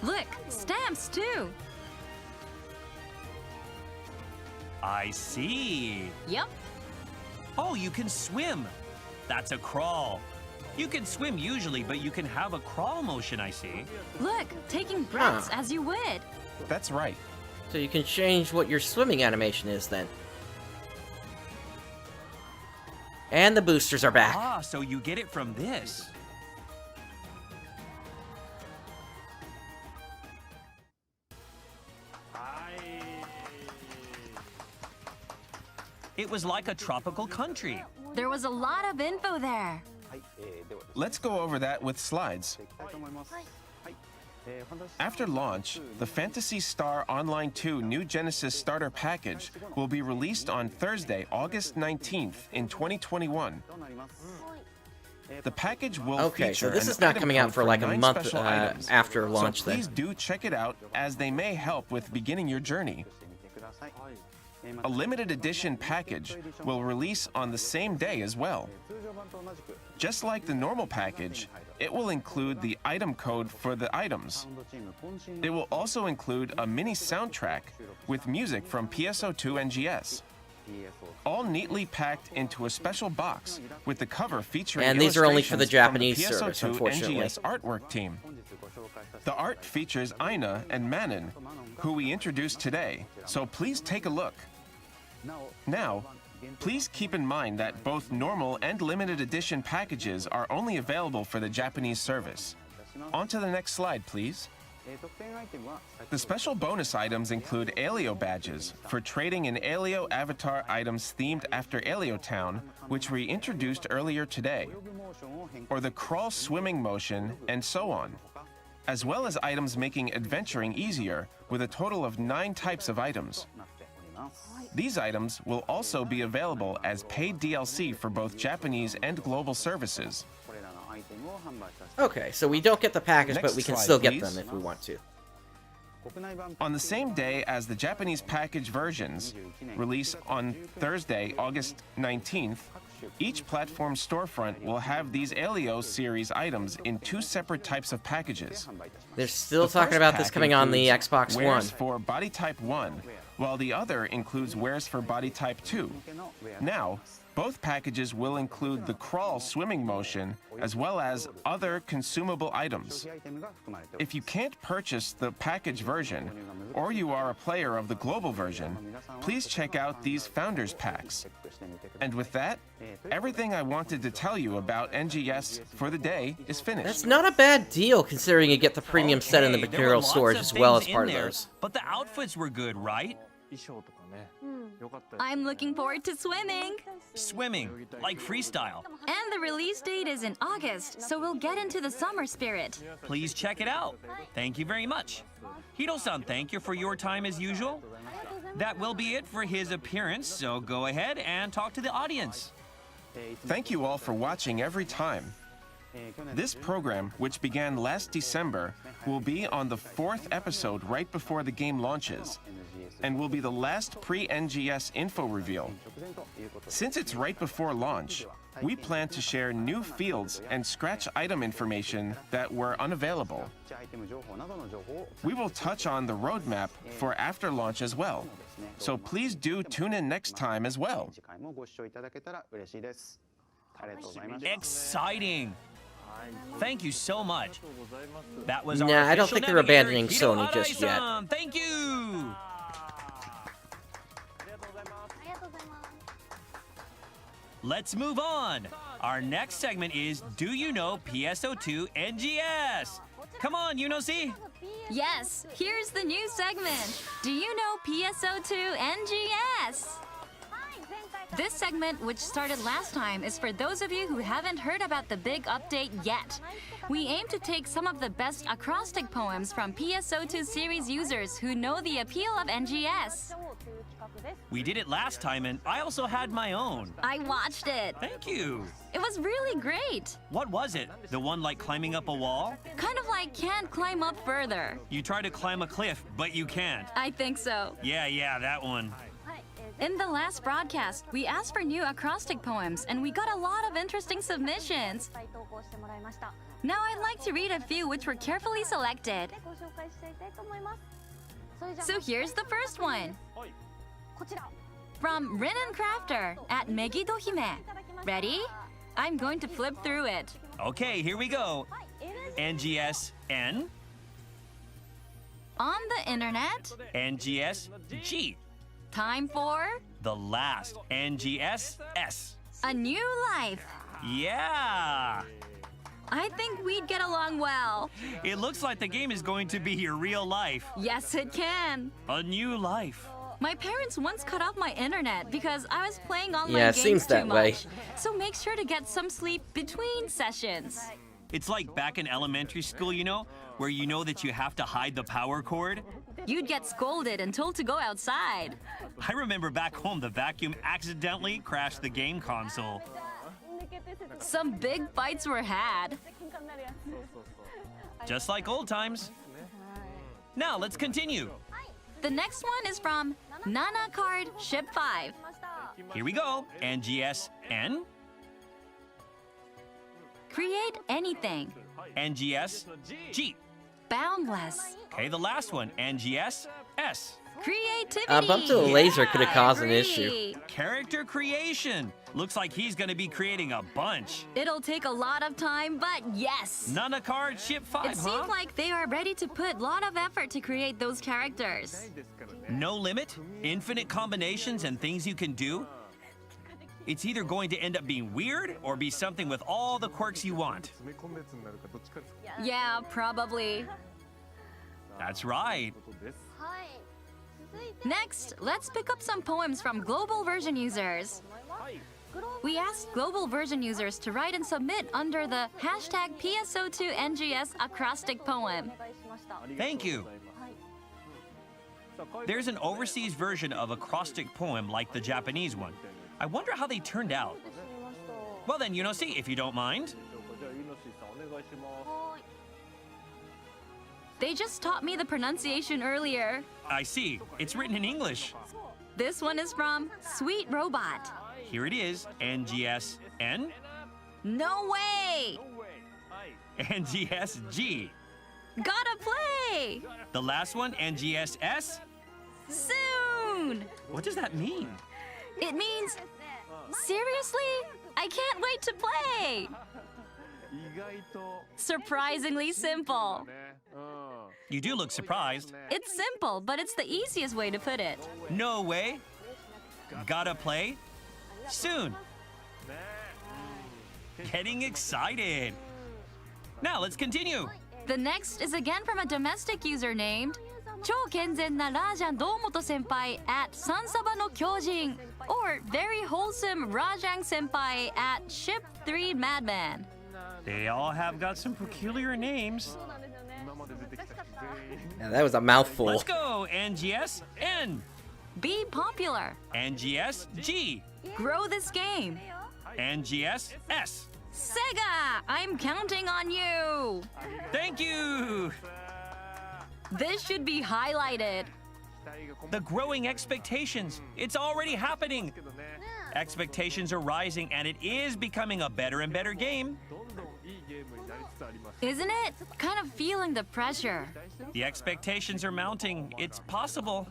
Look, stamps too. I see. Yep. Oh, you can swim. That's a crawl. You can swim usually, but you can have a crawl motion, I see. Look, taking breaths as you would. That's right. So you can change what your swimming animation is then. And the boosters are back. Ah, so you get it from this. It was like a tropical country. There was a lot of info there. Let's go over that with slides. After launch, the Phantasy Star Online 2 New Genesis Starter Package will be released on Thursday, August 19th in 2021. The package will Okay, feature so this an is not item coming code out for like a 9 month special items. after launch so please then. do check it out, as they may help with beginning your journey. A limited edition package will release on the same day as well. Just like the normal package, it will include the item code for the items. It will also include a mini soundtrack with music from PSO2 NGS. All neatly packed into a special box with the cover featuring And these are only for the illustrations Japanese from service, PSO2 unfortunately. NGS artwork team. The art features Aina and Manon, who we introduced today, so please take a look. Now, please keep in mind that both normal and limited edition packages are only available for the Japanese service. On to the next slide, please. The special bonus items include Alio badges for trading in Alio avatar items themed after Alio Town, which we introduced earlier today, or the crawl swimming motion, and so on, as well as items making adventuring easier with a total of 9 types of items. These items will also be available as paid DLC for both Japanese and global services. Okay, so we don't get the package, Next but we can slide, still get please. them if we want to. On the same day as the Japanese package versions release on Thursday, August 19th, each platform storefront will have these Alio series items in 2 separate types of packages. They're still The talking first about this pack coming on the includes Xbox One. wares for body type 1, while the other includes wares for body type 2. Now, both packages will include the crawl swimming motion as well as other consumable items. If you can't purchase the package version, or you are a player of the global version, please check out these Founders Packs. And with that, everything I wanted to tell you about NGS for the day is finished. That's not a bad deal considering you get the premium set in the Okay, there were material lots storage of as well as things part in of there, those. But the outfits were good, right? I'm looking forward to swimming. Swimming, like freestyle. And the release date is in August, so we'll get into the summer spirit. Please check it out. Thank you very much. Hiro-san, thank you for your time as usual. That will be it for his appearance, so go ahead and talk to the audience. Thank you all for watching every time. This program, which began last December, will be on the 4th episode right before the game launches, and will be the last pre-NGS info reveal. Since it's right before launch, we plan to share new fields and scratch item information that were unavailable. We will touch on the roadmap for after launch as well, so please do tune in next time as well. Exciting! Thank you so much. That was our Nah, I don't official think they're navigator, abandoning Hiro Sony just yet. Arai-san. Thank you! Let's move on. Our next segment is Do You Know PSO2 NGS? Come on, Yuno-see. Yes, here's the new segment. Do you know PSO2 NGS? This segment, which started last time, is for those of you who haven't heard about the big update yet. We aim to take some of the best acrostic poems from PSO2 series users who know the appeal of NGS. We did it last time, and I also had my own. I watched it. Thank you. It was really great. What was it? The one like climbing up a wall? Kind of like can't climb up further. You try to climb a cliff, but you can't. I think so. Yeah, that one. In the last broadcast, we asked for new acrostic poems, and we got a lot of interesting submissions. Now I'd like to read a few which were carefully selected. So here's the first one. From Rinnen Crafter at Megidohime. Ready? I'm going to flip through it. Okay, here we go. NGS N. On the internet, NGS G. time for The last NGS S. a new life. Yeah! I think we'd get along well. It looks like the game is going to be your real life. Yes, it can. A new life. My parents once cut off my internet because I was playing online Yeah, it games seems too that way. much. So make sure to get some sleep between sessions. It's like back in elementary school, you know, where you know that you have to hide the power cord. You'd get scolded and told to go outside. I remember back home the vacuum accidentally crashed the game console. Some big fights were had. Just like old times. Now let's continue. The next one is from Nana Card Ship 5. Here we go. NGS N. Create anything. NGS G. Boundless. Okay, the last one. NGS S. Creativity. A bump to the laser could have caused an Agree. issue. Character creation. Looks like he's going to be creating a bunch. It'll take a lot of time, but yes. Nana Card Ship 5, It seems like they are ready to put a lot of effort to create those characters. No limit, infinite combinations and things you can do. It's either going to end up being weird or be something with all the quirks you want. Yeah, probably. That's right. Next, let's pick up some poems from global version users. We asked global version users to write and submit under the hashtag PSO2NGS acrostic poem. Thank you. There's an overseas version of acrostic poem like the Japanese one. I wonder how they turned out. Well then, see, if you don't mind. They just taught me the pronunciation earlier. I see. It's written in English. This one is from Sweet Robot. Here it is. NGS N. No way! NGS G. Gotta play! The last one, NGS S. Soon! What does that mean? It means, seriously? I can't wait to play! Surprisingly simple. You do look surprised. It's simple, but it's the easiest way to put it. No way. Gotta play soon. Getting excited. Now let's continue. The next is again from a domestic user named 超健全なラージャン堂本先輩 at サンサバの狂人 or very wholesome Rajang senpai at ship 3 madman. They all have got some peculiar names. Yeah, that was a mouthful. Let's go. NGS N. Be popular. NGS G. Grow this game. NGS S. Sega, I'm counting on you. Thank you. This should be highlighted. The growing expectations. It's already happening. Expectations are rising and it is becoming a better and better game. Isn't it? Kind of feeling the pressure. The expectations are mounting. It's possible.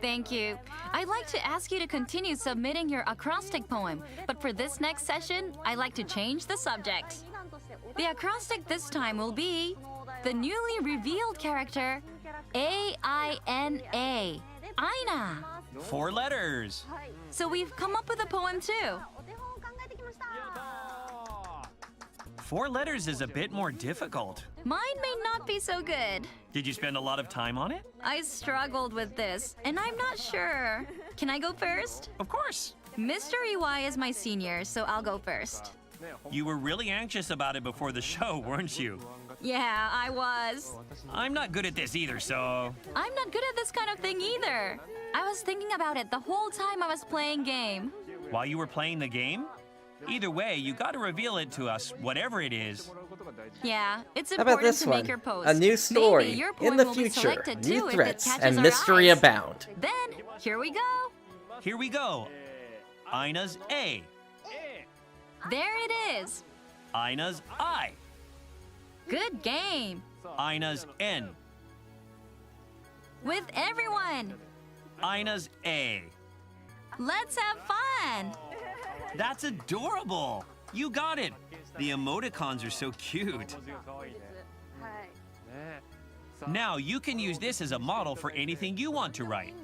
Thank you. I'd like to ask you to continue submitting your acrostic poem, but for this next session, I'd like to change the subject. The acrostic this time will be the newly revealed character A-I-N-A. Aina. 4 letters. So we've come up with a poem too. 4 letters is a bit more difficult. Mine may not be so good. Did you spend a lot of time on it? I struggled with this, and I'm not sure. Can I go first? Of course. Mr. EY is my senior, so I'll go first. You were really anxious about it before the show, weren't you? Yeah, I was. I'm not good at this either, so... I'm not good at this kind of thing either. I was thinking about it the whole time I was playing game. While you were playing the game? Either way, you gotta reveal it to us, whatever it is. Yeah, it's How about important this to one? make your post. A new story Maybe your in poem the will be future. selected too New if it threats catches and our mystery eyes. abound. Then, here we go. Here we go. Ina's A. There it is. Ina's I. Good game. Ina's N. With everyone. Ina's A. Let's have fun. That's adorable. You got it. The emoticons are so cute. Now you can use this as a model for anything you want to write.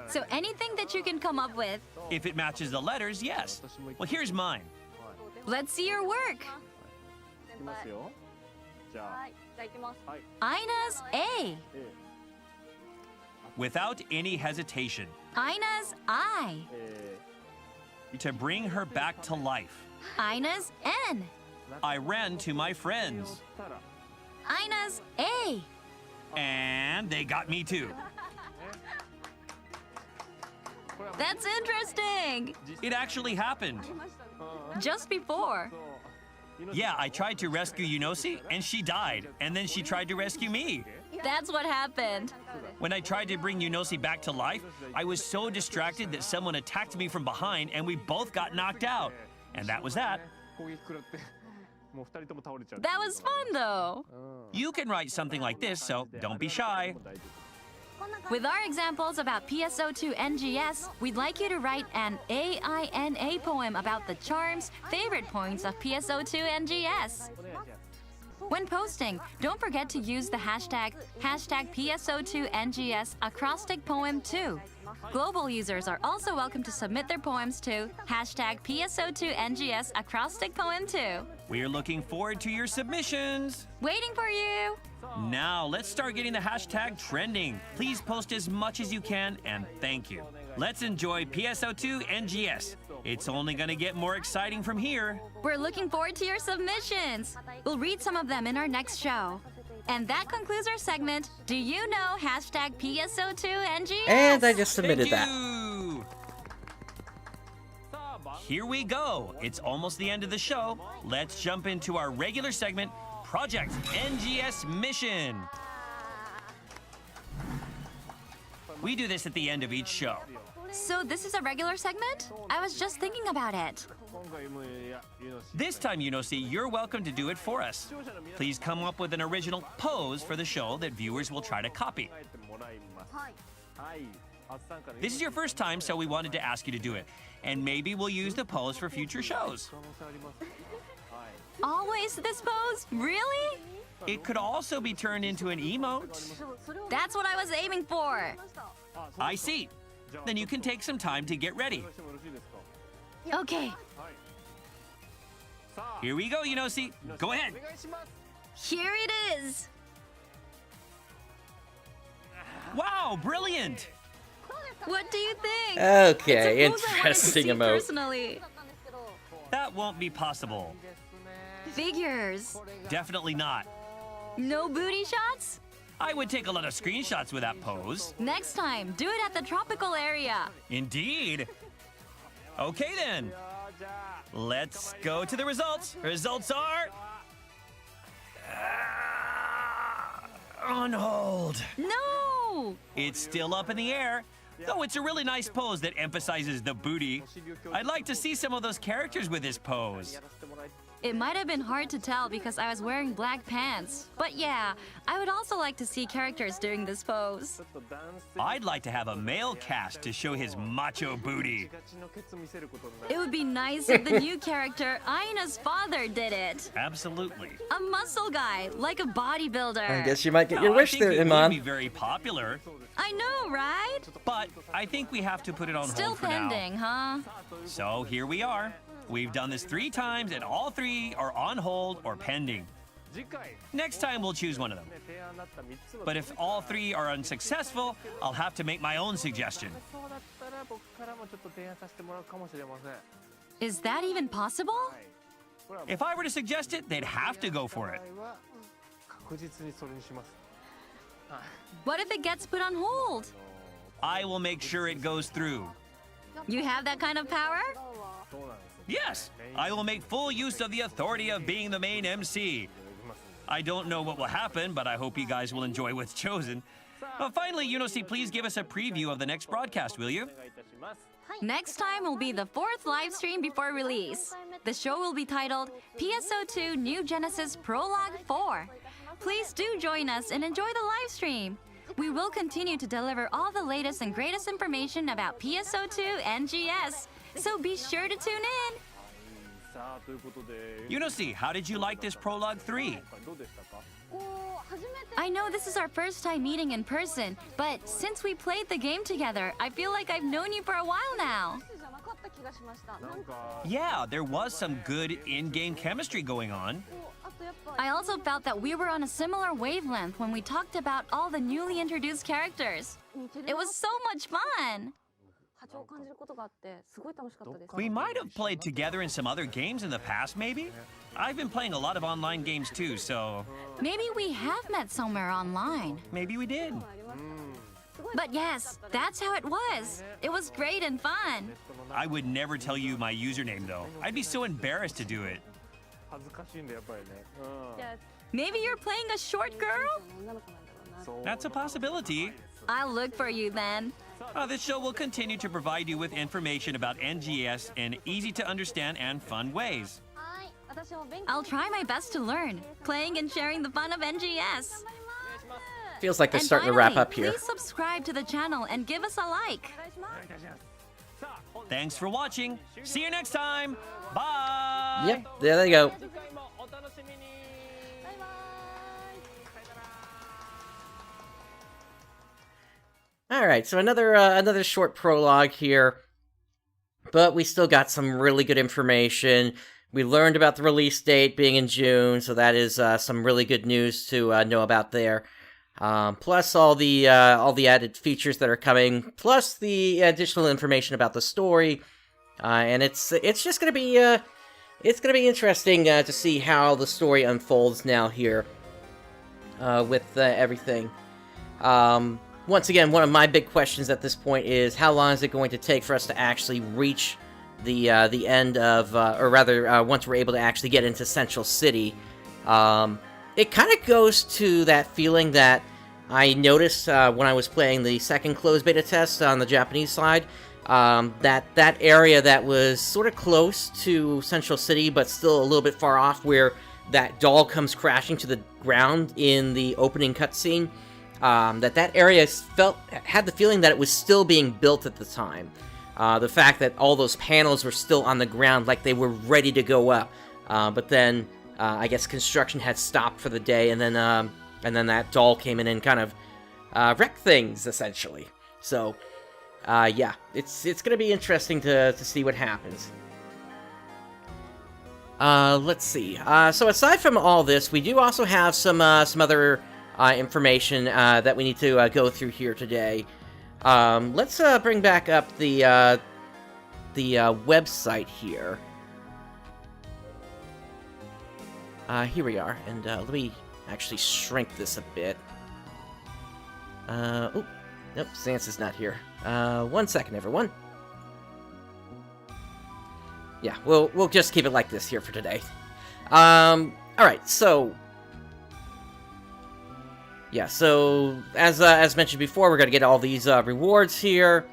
So anything that you can come up with. If it matches the letters, yes. Well, here's mine. Let's see your work. いきますよ。じゃあ、 Ina's A. Without any hesitation, Ina's I. to bring her back to life, Ina's N. I ran to my friends. Ina's A. And they got me too. That's interesting. It actually happened. Just before. Yeah, I tried to rescue Yunosi, and she died. And then she tried to rescue me. That's what happened. When I tried to bring Yunosi back to life, I was so distracted that someone attacked me from behind, and we both got knocked out. And that was that. 攻撃食らってもう二人とも倒れちゃう。 That was fun though. You can write something like this, so don't be shy. With our examples about PSO2 NGS, we'd like you to write an AINA poem about the charms, favorite points of PSO2 NGS. When posting, don't forget to use the hashtag #PSO2NGS acrostic poem too. Global users are also welcome to submit their poems to #PSO2NGS acrostic poem too. We're looking forward to your submissions. Waiting for you. Now, let's start getting the hashtag trending. Please post as much as you can, and thank you. Let's enjoy PSO2 NGS. It's only gonna get more exciting from here. We're looking forward to your submissions. We'll read some of them in our next show. And that concludes our segment, Do You Know #PSO2NGS? And I just submitted Thank that. you. Here we go. It's almost the end of the show. Let's jump into our regular segment, Project NGS Mission. We do this at the end of each show. So this is a regular segment? I was just thinking about it. 今回もいやユノシ This time, Yunosi, you're welcome to do it for us. Please come up with an original pose for the show that viewers will try to copy. 書いてもらいます。はい。初参加で This is your first time, so we wanted to ask you to do it. And maybe we'll use the pose for future shows. 可能性あります。はい。 Always this pose? Really? It could also be turned into an emote. That's what I was aiming for. I see. Then you can take some time to get ready. してもよろしいですか。 Okay, はい。さあ、 Here we go, Yunosi. Go ahead. お願いします。 here it is. Wow, brilliant. What do you think? Okay, It's a pose I wanted to interesting see emote. personally. That won't be possible. Figures. Definitely not. No booty shots? I would take a lot of screenshots with that pose. Next time, do it at the tropical area. Indeed. Okay then. Let's go to the results. Results are... on hold. No! It's still up in the air, though it's a really nice pose that emphasizes the booty. I'd like to see some of those characters with this pose. It might have been hard to tell because I was wearing black pants. But yeah, I would also like to see characters doing this pose. ちょっと男性 I'd like to have a male cast to show his macho booty. ガチのケツ見せることになる。 It would be nice if the new character, Aina's father, did it. Absolutely. A muscle guy, like a bodybuilder. I guess you might get your Now, I wish think there, it would be Iman. very popular, I know, right? but I think we have to put it on Still hold for pending, huh? now. So here we are. We've done this 3 times, and all 3 are on hold or pending. 次回 Next time, we'll choose one of them. ね提案だった3つの But if all 3 are unsuccessful, I'll have to make my own suggestion. そうだったら僕からもちょっと提案させてもらうかもしれません。は Is that even possible? い。これは If I were to suggest it, they'd have to go for it. 今回は確実にそれにします。 What if it gets put on hold? I will make sure it goes through. You have that kind of power? そうなんですよ。 Yes, I will make full use of the authority of being the main MC. I don't know what will happen, but I hope you guys will enjoy what's chosen. Finally, Yunosi, please give us a preview of the next broadcast, will you? お願いいたします。 Next time will be the 4th live stream before release. The show will be titled PSO2 New Genesis Prologue 4. Please do join us and enjoy the live stream. We will continue to deliver all the latest and greatest information about PSO2 NGS, so be sure to tune in. Yunosi, how did you like this Prologue 3? I know this is our first time meeting in person, but since we played the game together, I feel like I've known you for a while now. Yeah, there was some good in-game chemistry going on. I also felt that we were on a similar wavelength when we talked about all the newly introduced characters. It was so much fun! We might have played together in some other games in the past, maybe? I've been playing a lot of online games too, so... Maybe we have met somewhere online. Maybe we did. But yes, that's how it was. It was great and fun. I would never tell you my username, though. I'd be so embarrassed to do it. Maybe you're playing a short girl? That's a possibility. I'll look for you then. This show will continue to provide you with information about NGS in easy-to-understand and fun ways. I'll try my best to learn, playing and sharing the fun of NGS. Feels like they're And starting to finally, wrap up here. Please subscribe to the channel and give us a like. Thanks for watching. See you next time. Bye. Yep, there they go. All right, so another short prologue here, but we still got some really good information. We learned about the release date being in June, so that is some really good news to know about there. Plus all the added features that are coming, plus the additional information about the story, and it's just gonna be interesting to see how the story unfolds now here with everything. Once again, one of my big questions at this point is how long is it going to take for us to actually reach the end of, or rather, once we're able to actually get into Central City. It kind of goes to that feeling that I noticed when I was playing the second closed beta test on the Japanese side, that area that was sort of close to Central City, but still a little bit far off, where that doll comes crashing to the ground in the opening cutscene. That area had the feeling that it was still being built at the time. The fact that all those panels were still on the ground, like they were ready to go up, but then I guess construction had stopped for the day, and then that doll came in and kind of wrecked things essentially. So yeah, it's gonna be interesting to see what happens. Let's see. So aside from all this, we do also have some other information that we need to go through here today. Let's bring back up the website here. Here we are, and let me actually shrink this a bit. Oh, nope, Sans is not here. 1 second, everyone. Yeah, we'll just keep it like this here for today. All right, so. Yeah, so as mentioned before, we're gonna get all these rewards here,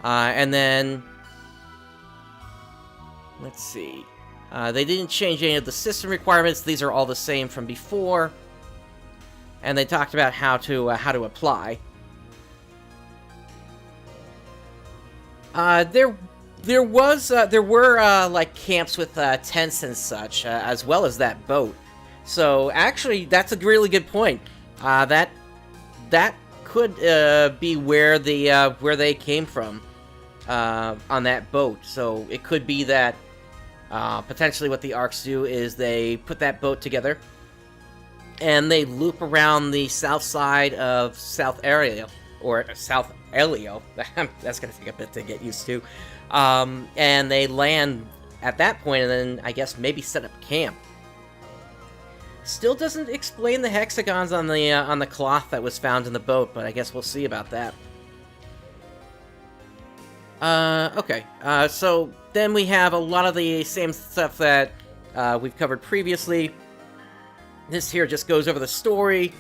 and then let's see. They didn't change any of the system requirements; these are all the same from before. And they talked about how to apply. There were like camps with tents and such, as well as that boat. So actually, that's a really good point. That could be where they came from on that boat. So it could be that potentially what the ARKS do is they put that boat together and they loop around the south side of South Elio, or South Elio. That's gonna take a bit to get used to. And they land at that point, and then I guess maybe set up camp. Still doesn't explain the hexagons on the cloth that was found in the boat, but I guess we'll see about that. Okay. So then we have a lot of the same stuff that we've covered previously. This here just goes over the story.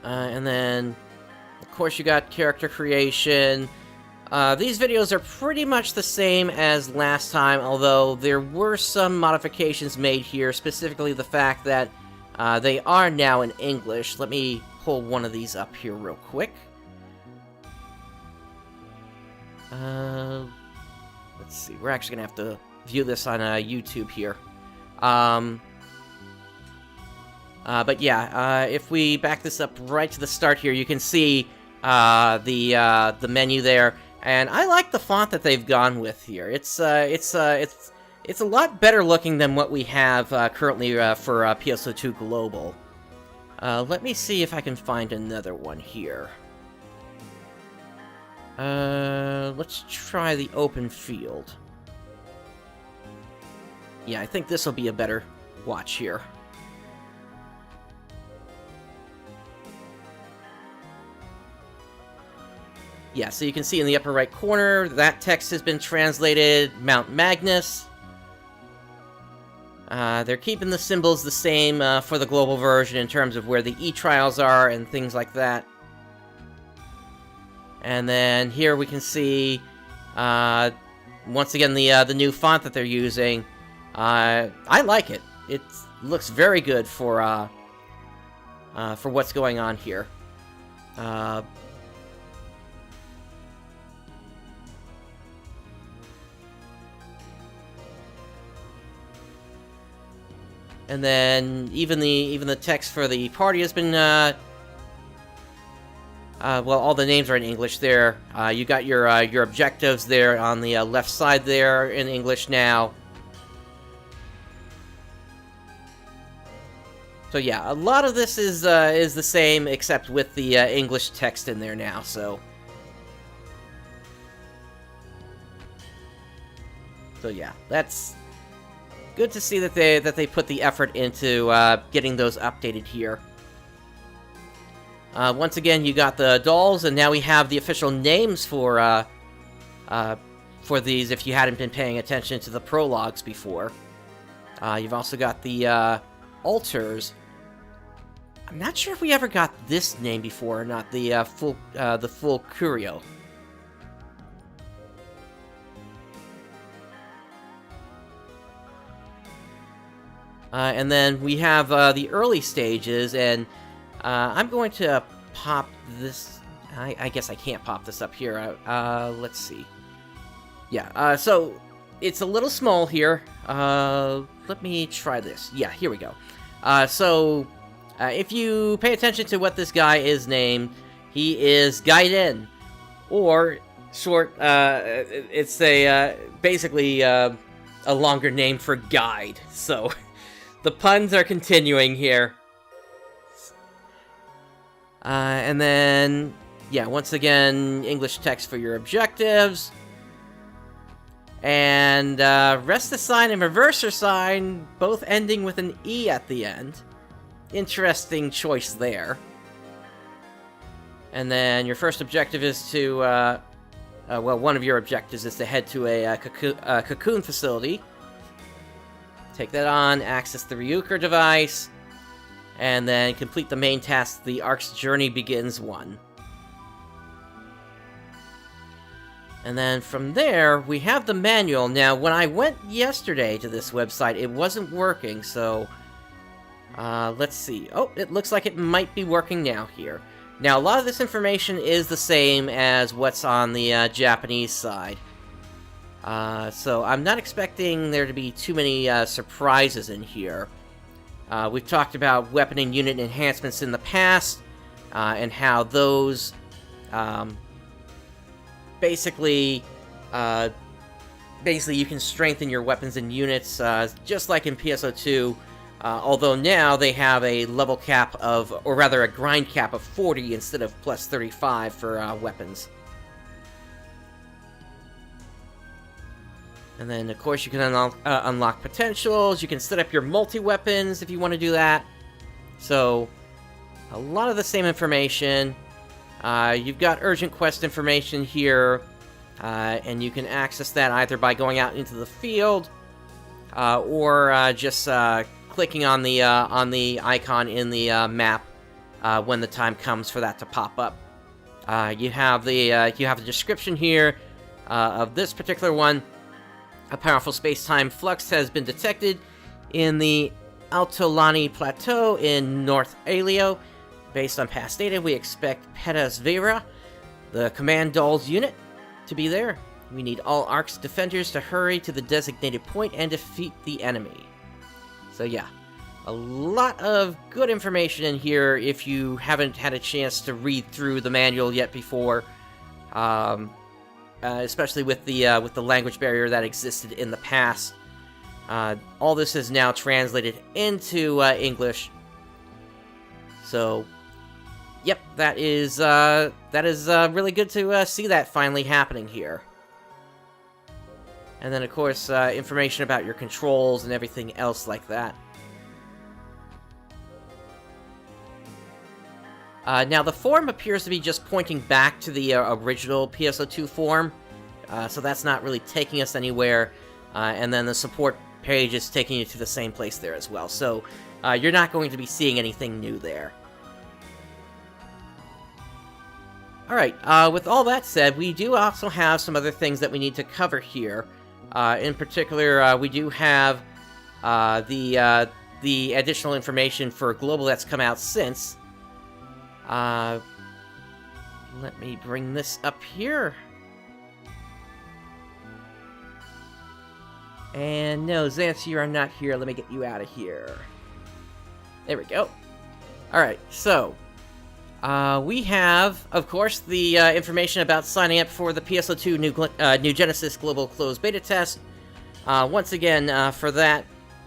And then, of course, you got character creation. These videos are pretty much the same as last time, although there were some modifications made here, specifically the fact that they are now in English. Let me pull one of these up here real quick. let's see. We're actually gonna have to view this on YouTube here. But yeah, if we back this up right to the start here, you can see the menu there, and I like the font that they've gone with here. It's a lot better looking than what we have currently for PSO2 Global. Let me see if I can find another one here. Let's try the open field. Yeah, I think this will be a better watch here. Yeah, so you can see in the upper right corner, that text has been translated, Mount Magnus. They're keeping the symbols the same for the global version in terms of where the E-trials are and things like that. And then here we can see, once again, the new font that they're using. I like it. It looks very good for what's going on here. And then even the text for the party has been well, all the names are in English there. You got your objectives there on the left side there in English now. So yeah, a lot of this is the same except with the English text in there now. So yeah, that's good to see that they put the effort into getting those updated here. Once again, you got the dolls, and now we have the official names for these. If you hadn't been paying attention to the prologues before, you've also got the altars. I'm not sure if we ever got this name before or not. The full curio. And then we have the early stages, and I'm going to pop this. I guess I can't pop this up here. Let's see. Yeah, so it's a little small here. Let me try this. Yeah, here we go. So if you pay attention to what this guy is named, he is Gaiden, or short. It's basically a longer name for guide. So. The puns are continuing here. And then, yeah, once again, English text for your objectives. And rest assign and reverse assign, both ending with an E at the end. Interesting choice there. And then your first objective is to, well, one of your objectives is to head to a cocoon facility. Take that on, access the Ryuker device, and then complete the main task, the ARKS Journey Begins 1. And then from there, we have the manual. Now, when I went yesterday to this website, it wasn't working, so let's see. Oh, it looks like it might be working now here. Now, a lot of this information is the same as what's on the Japanese side. So I'm not expecting there to be too many surprises in here. We've talked about weapon and unit enhancements in the past, and how those basically you can strengthen your weapons and units just like in PSO2, although now they have a level cap of, or rather a grind cap of 40 instead of plus 35 for weapons. And then, of course, you can unlock potentials. You can set up your multi-weapons if you want to do that. So, a lot of the same information. You've got urgent quest information here, and you can access that either by going out into the field, or just clicking on the icon in the map when the time comes for that to pop up. You have the description here of this particular one. A powerful space-time flux has been detected in the Altolani Plateau in North Alio. Based on past data, we expect Petas Vera, the Command Dolls unit, to be there. We need all ARKS defenders to hurry to the designated point and defeat the enemy. So yeah, a lot of good information in here if you haven't had a chance to read through the manual yet before, especially with the language barrier that existed in the past. All this is now translated into English. So, yep, that is really good to see that finally happening here. And then, of course, information about your controls and everything else like that. Now, the form appears to be just pointing back to the original PSO2 form, so that's not really taking us anywhere. And then the support page is taking you to the same place there as well, so you're not going to be seeing anything new there. Alright, with all that said, we do also have some other things that we need to cover here. In particular, we do have the additional information for Global that's come out since. Let me bring this up here. And no, Xanthe, you are not here. Let me get you out of here. There we go. Alright, so we have, of course, the information about signing up for the PSO2 New Genesis Global Closed Beta Test. Once again, for that,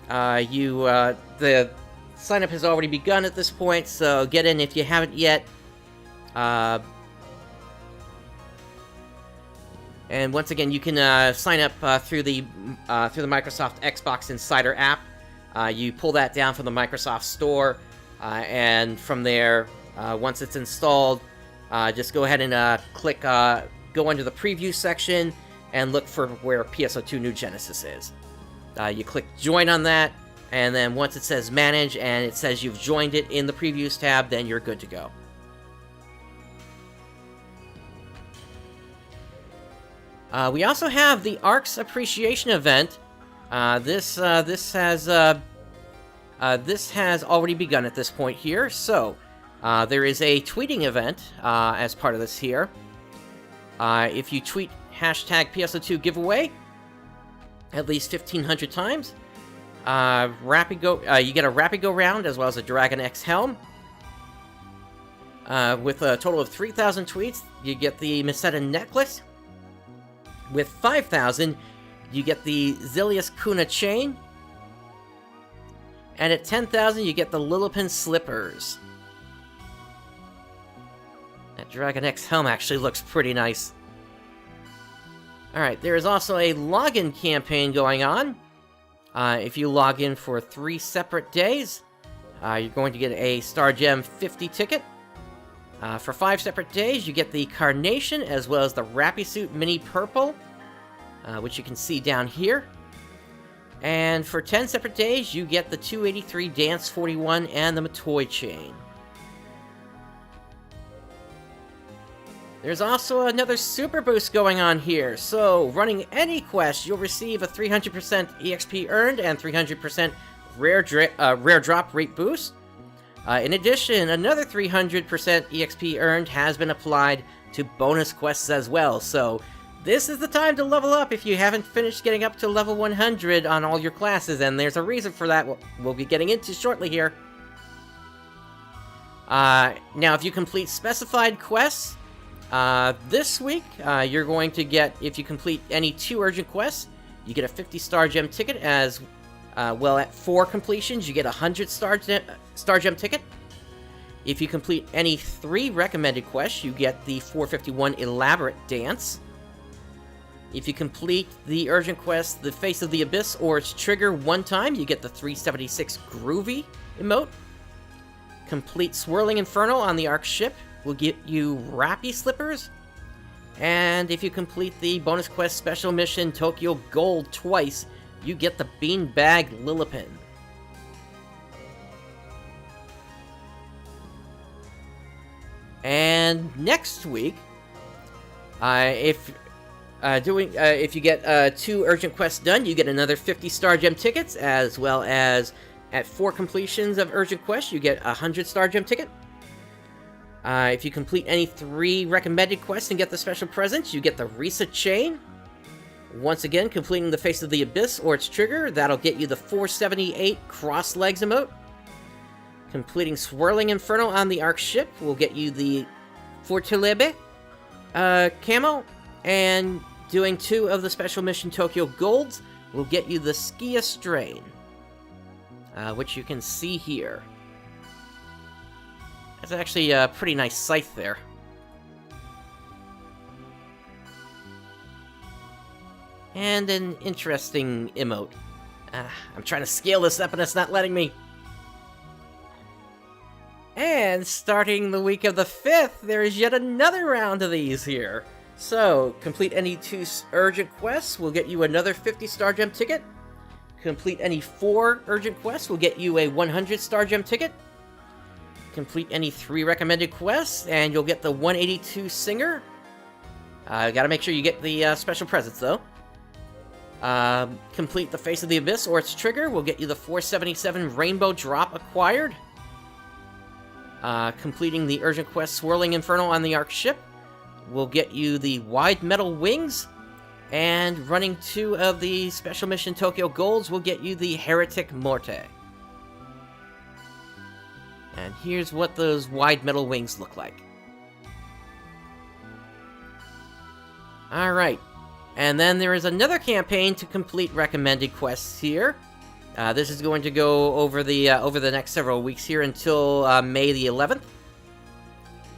the sign-up has already begun at this point, so get in if you haven't yet. And once again, you can sign up through the Microsoft Xbox Insider app. You pull that down from the Microsoft Store, and from there, once it's installed, just go ahead and click, go under the preview section, and look for where PSO2 New Genesis is. You click join on that, and then once it says manage, and it says you've joined it in the previews tab, then you're good to go. We also have the ARKS Appreciation Event. This has already begun at this point here, so there is a tweeting event as part of this here. If you tweet hashtag PSO2 giveaway at least 1,500 times, you get a Rapid Go round as well as a Dragon X helm. With a total of 3,000 tweets, you get the Meseta necklace. With 5,000, you get the Zilius Kuna chain. And at 10,000, you get the Lulutemia slippers. That Dragon X helm actually looks pretty nice. Alright, there is also a login campaign going on. If you log in for 3 separate days, you're going to get a Star Gem 50 ticket. For 5 separate days, you get the Carnation as well as the Rappy Suit Mini Purple, which you can see down here. And for 10 separate days, you get the 283 Dance 41 and the Matoy chain. There's also another super boost going on here, so running any quest, you'll receive a 300% EXP earned and 300% rare drop rate boost. In addition, another 300% EXP earned has been applied to bonus quests as well, so this is the time to level up if you haven't finished getting up to level 100 on all your classes, and there's a reason for that we'll be getting into shortly here. Now, if you complete specified quests, this week, you're going to get, if you complete any 2 urgent quests, you get a 50 Star Gem ticket, as well at 4 completions, you get a 100 Star Gem ticket. If you complete any 3 recommended quests, you get the 451 Elaborate Dance. If you complete the urgent quest, the Face of the Abyss or its trigger 1 time, you get the 376 Groovy emote. Complete Swirling Inferno on the ARK ship will get you Rappy Slippers. And if you complete the bonus quest special mission Tokyo Gold twice, you get the Beanbag Lillipin. And next week, if you get 2 urgent quests done, you get another 50 Star Gem tickets, as well as at 4 completions of urgent quests, you get a 100 Star Gem ticket. If you complete any 3 recommended quests and get the special presents, you get the Risa chain. Once again, completing the Face of the Abyss or its trigger, that'll get you the 478 cross legs emote. Completing Swirling Inferno on the ARK ship will get you the Fortilebe camo, and doing 2 of the Special Mission Tokyo Golds will get you the Skia Strain, which you can see here. That's actually a pretty nice scythe there. And an interesting emote. I'm trying to scale this up and it's not letting me. And starting the week of the 5th, there is yet another round of these here. So, complete any 2 urgent quests will get you another 50 Star Gem ticket. Complete any 4 urgent quests will get you a 100 Star Gem ticket. Complete any 3 recommended quests, and you'll get the 182 Singer. Gotta make sure you get the special presents, though. Complete the Face of the Abyss or its trigger will get you the 477 Rainbow Drop acquired. Completing the urgent quest Swirling Inferno on the ARK ship will get you the Wide Metal Wings, and running 2 of the Special Mission Tokyo Golds will get you the Heretic Morte. And here's what those Wide Metal Wings look like. Alright, and then there is another campaign to complete recommended quests here. This is going to go over the next several weeks here until May the 11th.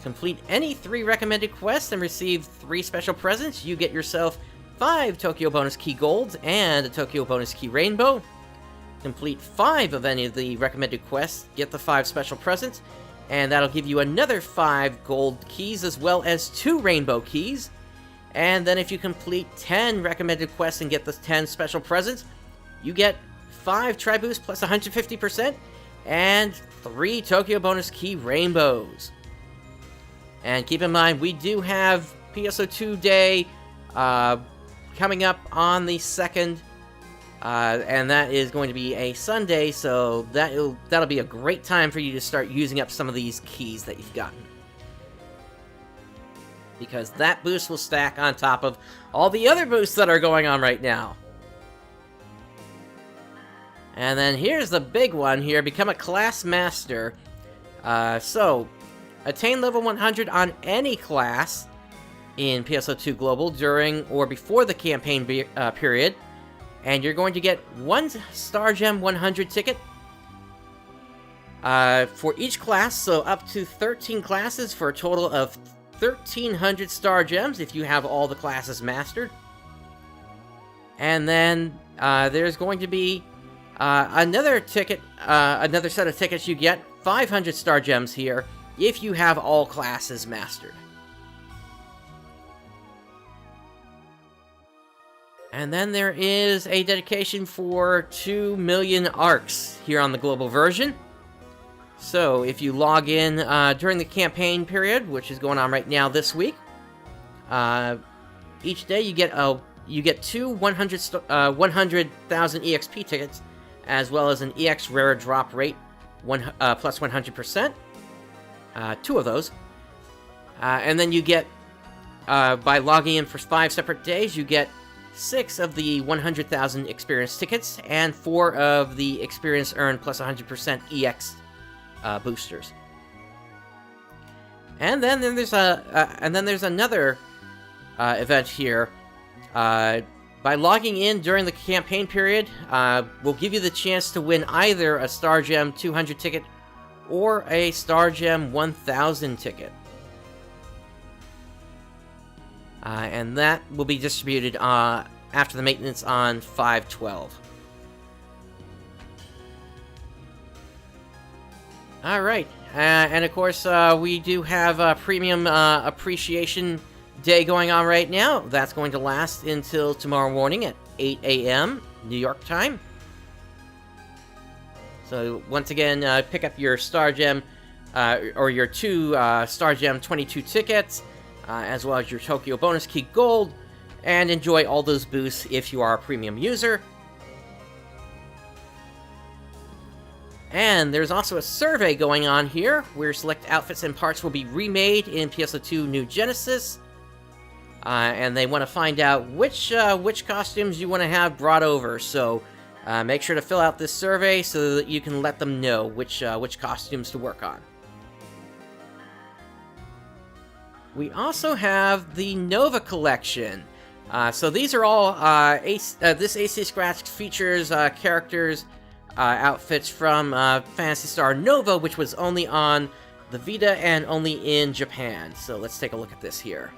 Complete any 3 recommended quests and receive 3 special presents. You get yourself 5 Tokyo Bonus Key Golds and a Tokyo Bonus Key Rainbow. Complete 5 of any of the recommended quests, get the 5 special presents, and that'll give you another 5 gold keys as well as 2 rainbow keys. And then if you complete 10 recommended quests and get the 10 special presents, you get 5 Tri-Boost plus 150%, and 3 Tokyo Bonus Key Rainbows. And keep in mind, we do have PSO2 Day coming up on the 2nd, and that is going to be a Sunday, so that'll be a great time for you to start using up some of these keys that you've gotten. Because that boost will stack on top of all the other boosts that are going on right now. And then here's the big one here, become a class master. So, attain level 100 on any class in PSO2 Global during or before the campaign period. And you're going to get 1 Star Gem 100 ticket for each class, so up to 13 classes for a total of 1,300 Star Gems if you have all the classes mastered. And then there's going to be another ticket, another set of tickets you get, 500 Star Gems here, if you have all classes mastered. And then there is a dedication for 2 million ARKS here on the global version. So, if you log in during the campaign period, which is going on right now this week, each day you get 2 100,000 EXP tickets, as well as an EX rare drop rate plus 100%. 2 of those. And then you get, by logging in for 5 separate days, you get 6 of the 100,000 experience tickets, and 4 of the experience earned plus 100% EX boosters. And then there's another event here. By logging in during the campaign period, will give you the chance to win either a Star Gem 200 ticket or a Star Gem 1000 ticket. And that will be distributed after the maintenance on 5/12. Alright, and of course, we do have a Premium Appreciation Day going on right now. That's going to last until tomorrow morning at 8 a.m. New York time. So, once again, pick up your Star Gem, or your 2 Star Gem 22 tickets, as well as your Tokyo Bonus Key Gold, and enjoy all those boosts if you are a premium user. And there's also a survey going on here, where select outfits and parts will be remade in PSO2 New Genesis. and they want to find out which costumes you want to have brought over. So make sure to fill out this survey so that you can let them know which costumes to work on. We also have the Nova collection. So these are all this AC Scratch features characters, outfits from Phantasy Star Nova, which was only on the Vita and only in Japan. So let's take a look at this here.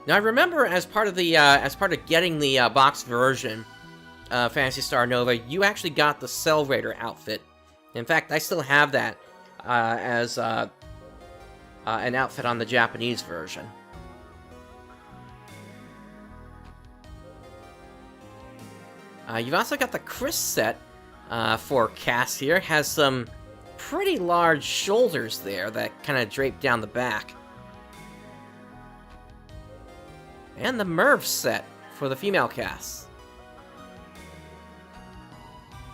Now, I remember as part of getting the boxed version of Phantasy Star Nova, you actually got the Cell Raider outfit. In fact, I still have that as an outfit on the Japanese version. You've also got the Chris set for Cass here. Has some pretty large shoulders there that kind of drape down the back. And the Merv set for the female Cass.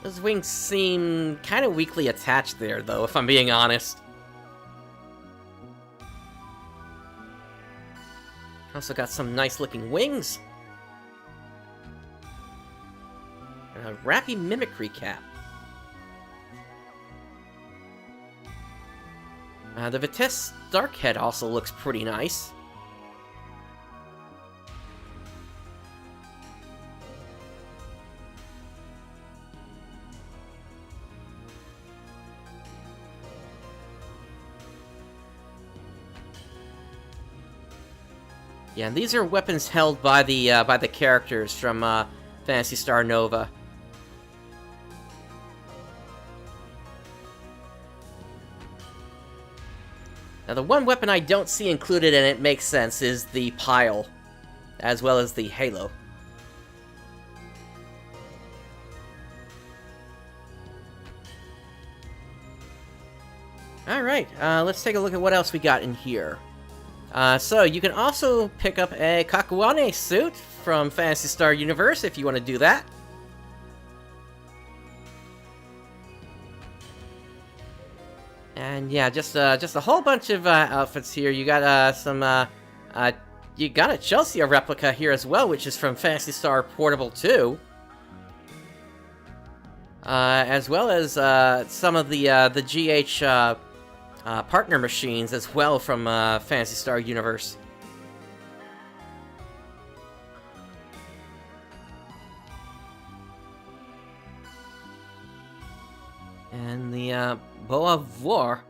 Those wings seem kind of weakly attached there, though, if I'm being honest. Also got some nice-looking wings. And a Rappy Mimicry cap. The Vitesse Darkhead also looks pretty nice. Yeah, and these are weapons held by the characters from Phantasy Star Nova. Now, the one weapon I don't see included, and it makes sense, is the Pile, as well as the Halo. Alright, let's take a look at what else we got in here. So, you can also pick up a Kakuane suit from Phantasy Star Universe if you want to do that. And yeah, just a whole bunch of outfits here. You got you got a Chelsea replica here as well, which is from Phantasy Star Portable 2. As well as some of the GH partner machines as well from Phantasy Star Universe. And the Boa Vor.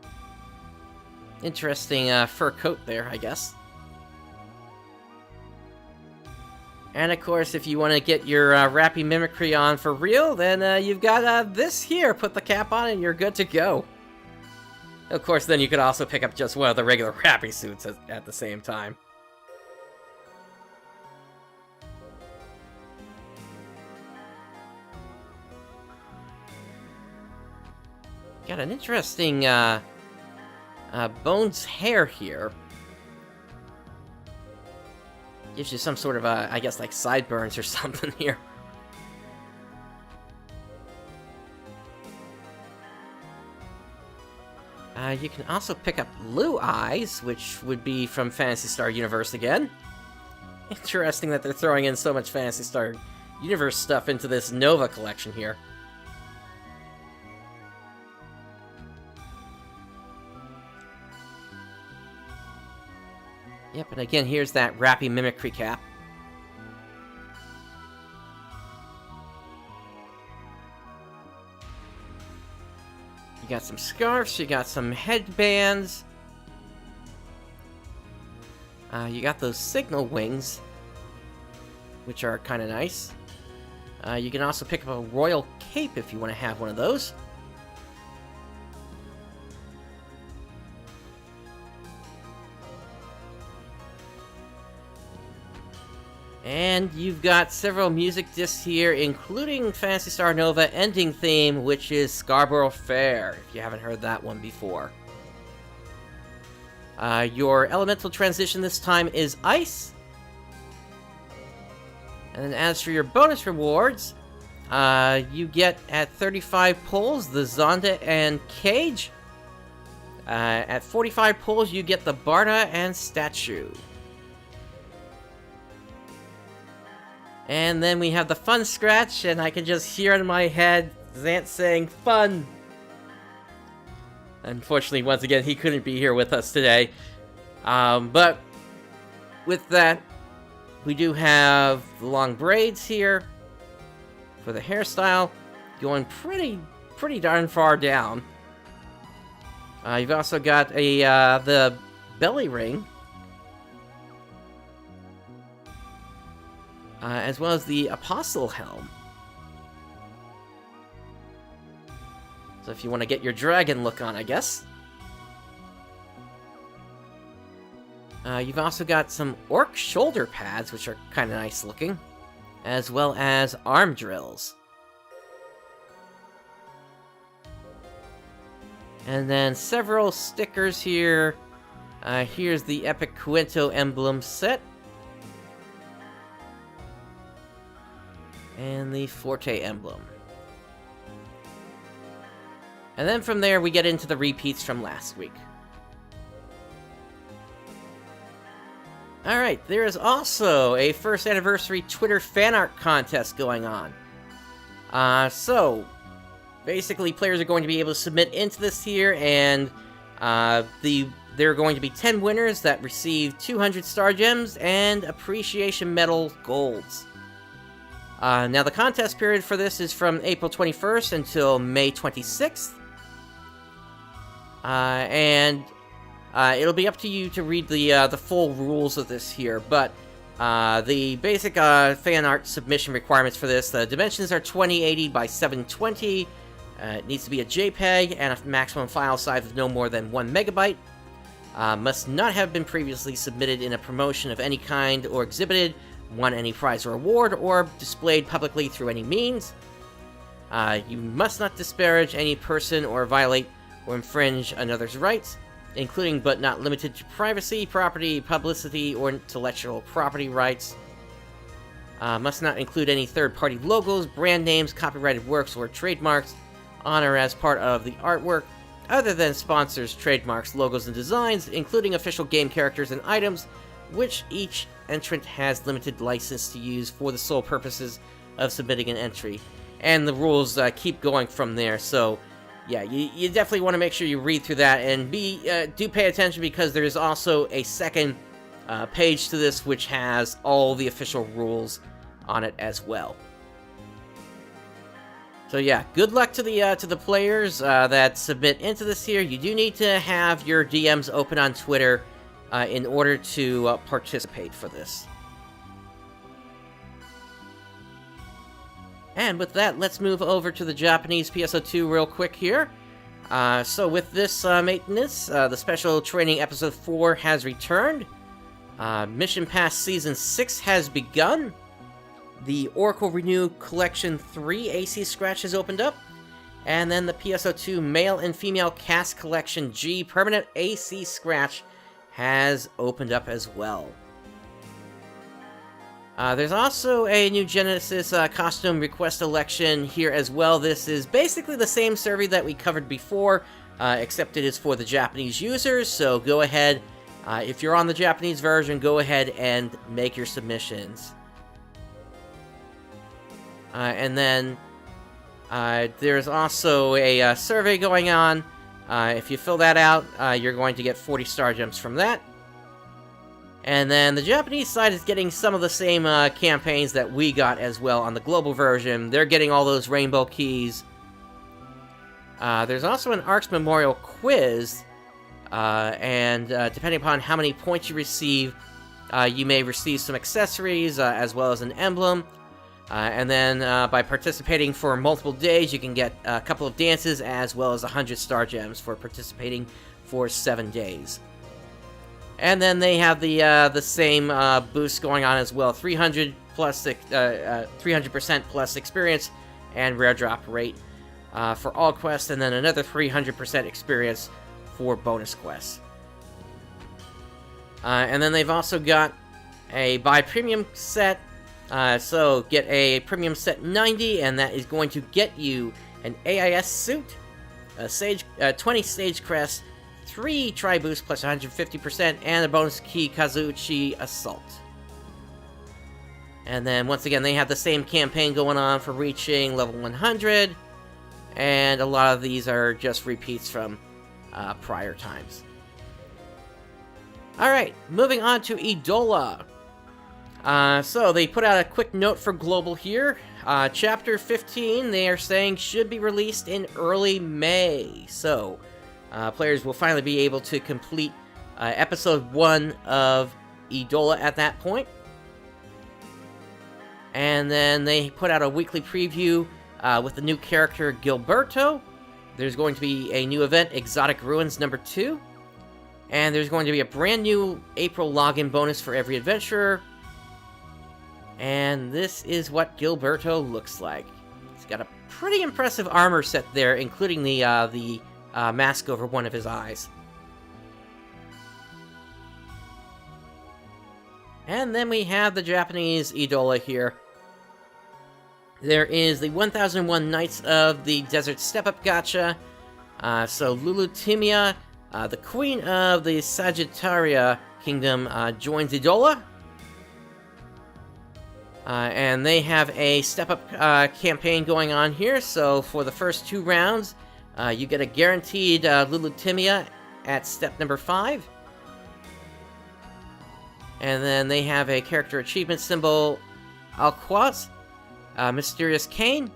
Interesting fur coat there, I guess. And of course, if you want to get your Rappy Mimicry on for real, then you've got this here. Put the cap on and you're good to go. Of course, then you could also pick up just one of the regular Rappy suits at the same time. Got an interesting Bones hair here. Gives you some sort of, I guess, like sideburns or something here. You can also pick up Blue Eyes, which would be from Phantasy Star Universe again. Interesting that they're throwing in so much Phantasy Star Universe stuff into this Nova collection here. Yep, and again, here's that Rappy Mimicry cap. You got some scarves, you got some headbands. You got those signal wings, which are kind of nice. You can also pick up a royal cape if you want to have one of those. And you've got several music discs here, including Phantasy Star Nova ending theme, which is Scarborough Fair, if you haven't heard that one before. Your elemental transition this time is Ice. And then as for your bonus rewards, you get at 35 pulls the Zonda and Cage. At 45 pulls, you get the Barda and Statue. And then we have the Fun Scratch, and I can just hear in my head Zant saying, "Fun!" Unfortunately, once again, he couldn't be here with us today. But with that, we do have the long braids here for the hairstyle, going pretty darn far down. You've also got the belly ring, as well as the Apostle Helm. So if you want to get your dragon look on, I guess. You've also got some orc shoulder pads, which are kind of nice looking, as well as arm drills. And then several stickers here. Here's the Epic Quinto emblem set. And the Forte emblem. And then from there, we get into the repeats from last week. Alright, there is also a first anniversary Twitter fan art contest going on. So, basically, players are going to be able to submit into this here, and there are going to be 10 winners that receive 200 Star Gems and Appreciation Medal Golds. Now, the contest period for this is from April 21st until May 26th. And it'll be up to you to read the full rules of this here, but the basic fan art submission requirements for this, the dimensions are 2080 by 720, it needs to be a JPEG, and a maximum file size of no more than 1 megabyte, must not have been previously submitted in a promotion of any kind or exhibited, won any prize or award, or displayed publicly through any means. You must not disparage any person or violate or infringe another's rights, including but not limited to privacy, property, publicity, or intellectual property rights. Must not include any third-party logos, brand names, copyrighted works, or trademarks on or as part of the artwork, other than sponsors, trademarks, logos, and designs, including official game characters and items, which each entrant has limited license to use for the sole purposes of submitting an entry. And the rules keep going from there, so yeah, you definitely want to make sure you read through that, and do pay attention, because there is also a second page to this which has all the official rules on it as well. So yeah, good luck to the players that submit into this here. You do need to have your DMs open on Twitter in order to participate for this. And with that, let's move over to the Japanese PSO2 real quick here. So with this maintenance, the Special Training Episode 4 has returned. Mission Pass Season 6 has begun. The Oracle Renew Collection 3 AC Scratch has opened up. And then the PSO2 Male and Female Cast Collection G Permanent AC Scratch has opened up as well. There's also a new Genesis costume request election here as well. This is basically the same survey that we covered before, except it is for the Japanese users, so go ahead, if you're on the Japanese version, go ahead and make your submissions. And then there's also a survey going on. If you fill that out, you're going to get 40 Star Gems from that. And then the Japanese side is getting some of the same campaigns that we got as well on the global version. They're getting all those rainbow keys. There's also an ARKS Memorial quiz, and depending upon how many points you receive, you may receive some accessories as well as an emblem. And then by participating for multiple days, you can get a couple of dances as well as 100 Star Gems for participating for 7 days. And then they have the same boost going on as well, 300% plus experience and rare drop rate for all quests, and then another 300% experience for bonus quests. And then they've also got a buy premium set So get a premium set 90, and that is going to get you an AIS suit, a 20 Sage Crest, 3 Tri-Boost plus 150%, and a bonus key Kazuchi Assault. And then, once again, they have the same campaign going on for reaching level 100, and a lot of these are just repeats from prior times. Alright, moving on to IDOLA. So, they put out a quick note for Global here. Chapter 15, they are saying, should be released in early May. So, players will finally be able to complete Episode 1 of IDOLA at that point. And then they put out a weekly preview with the new character Gilberto. There's going to be a new event, Exotic Ruins number 2. And there's going to be a brand new April login bonus for every adventurer. And this is what Gilberto looks like. He's got a pretty impressive armor set there, including the mask over one of his eyes. And then we have the Japanese IDOLA here. There is the 1001 Knights of the Desert Step-Up Gacha. So Lulutemia, the Queen of the Sagittaria Kingdom, joins IDOLA. And they have a step-up campaign going on here. So for the first 2 rounds, you get a guaranteed Lulutemia at step number 5. And then they have a character achievement symbol, Alquaz, Mysterious Cane.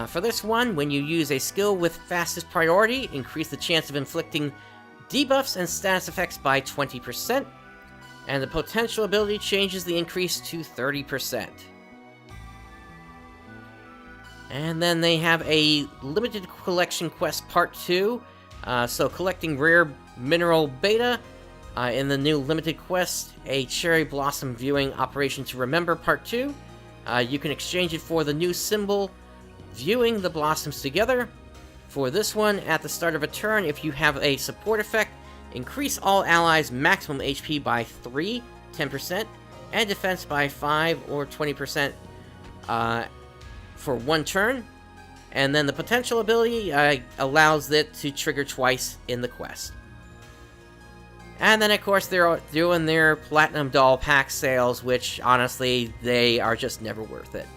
For this one, when you use a skill with fastest priority, increase the chance of inflicting debuffs and status effects by 20. And the potential ability changes the increase to 30%. And then they have a limited collection quest part 2. So collecting rare mineral beta. In the new limited quest, a cherry blossom viewing operation to remember part 2. You can exchange it for the new symbol, viewing the blossoms together. For this one, at the start of a turn, if you have a support effect, increase all allies' maximum HP by 3, 10%, and defense by 5 or 20% for 1 turn. And then the potential ability allows it to trigger twice in the quest. And then, of course, they're doing their Platinum Doll pack sales, which, honestly, they are just never worth it.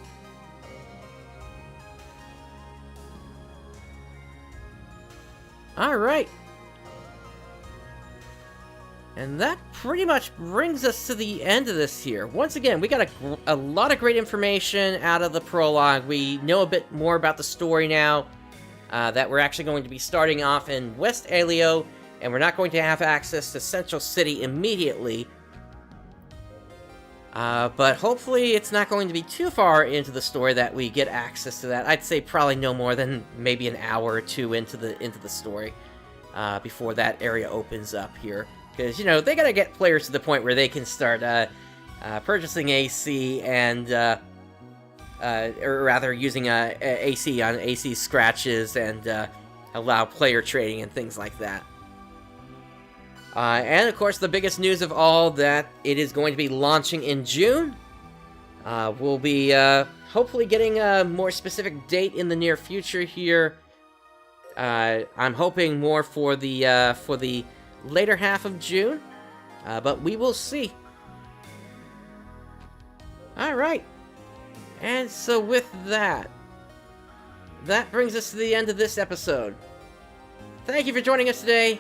Alright. And that pretty much brings us to the end of this here. Once again, we got a lot of great information out of the prologue. We know a bit more about the story now, that we're actually going to be starting off in West Alio, and we're not going to have access to Central City immediately. But hopefully it's not going to be too far into the story that we get access to that. I'd say probably no more than maybe an hour or 2 into the story before that area opens up here. Because, you know, they gotta get players to the point where they can start purchasing AC and, or rather using AC on AC scratches and allow player trading and things like that. And, of course, the biggest news of all, that it is going to be launching in June. We'll be hopefully getting a more specific date in the near future here. I'm hoping more for the later half of June, but we will see. Alright, and so with that brings us to the end of this episode. Thank you for joining us today.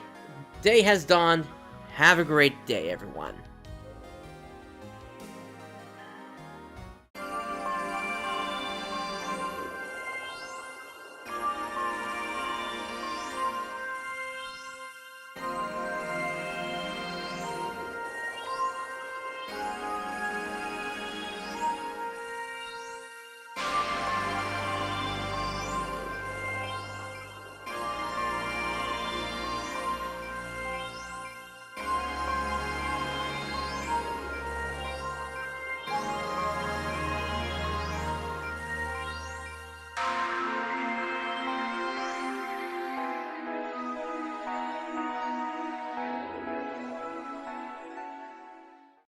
Day has dawned. Have a great day, everyone.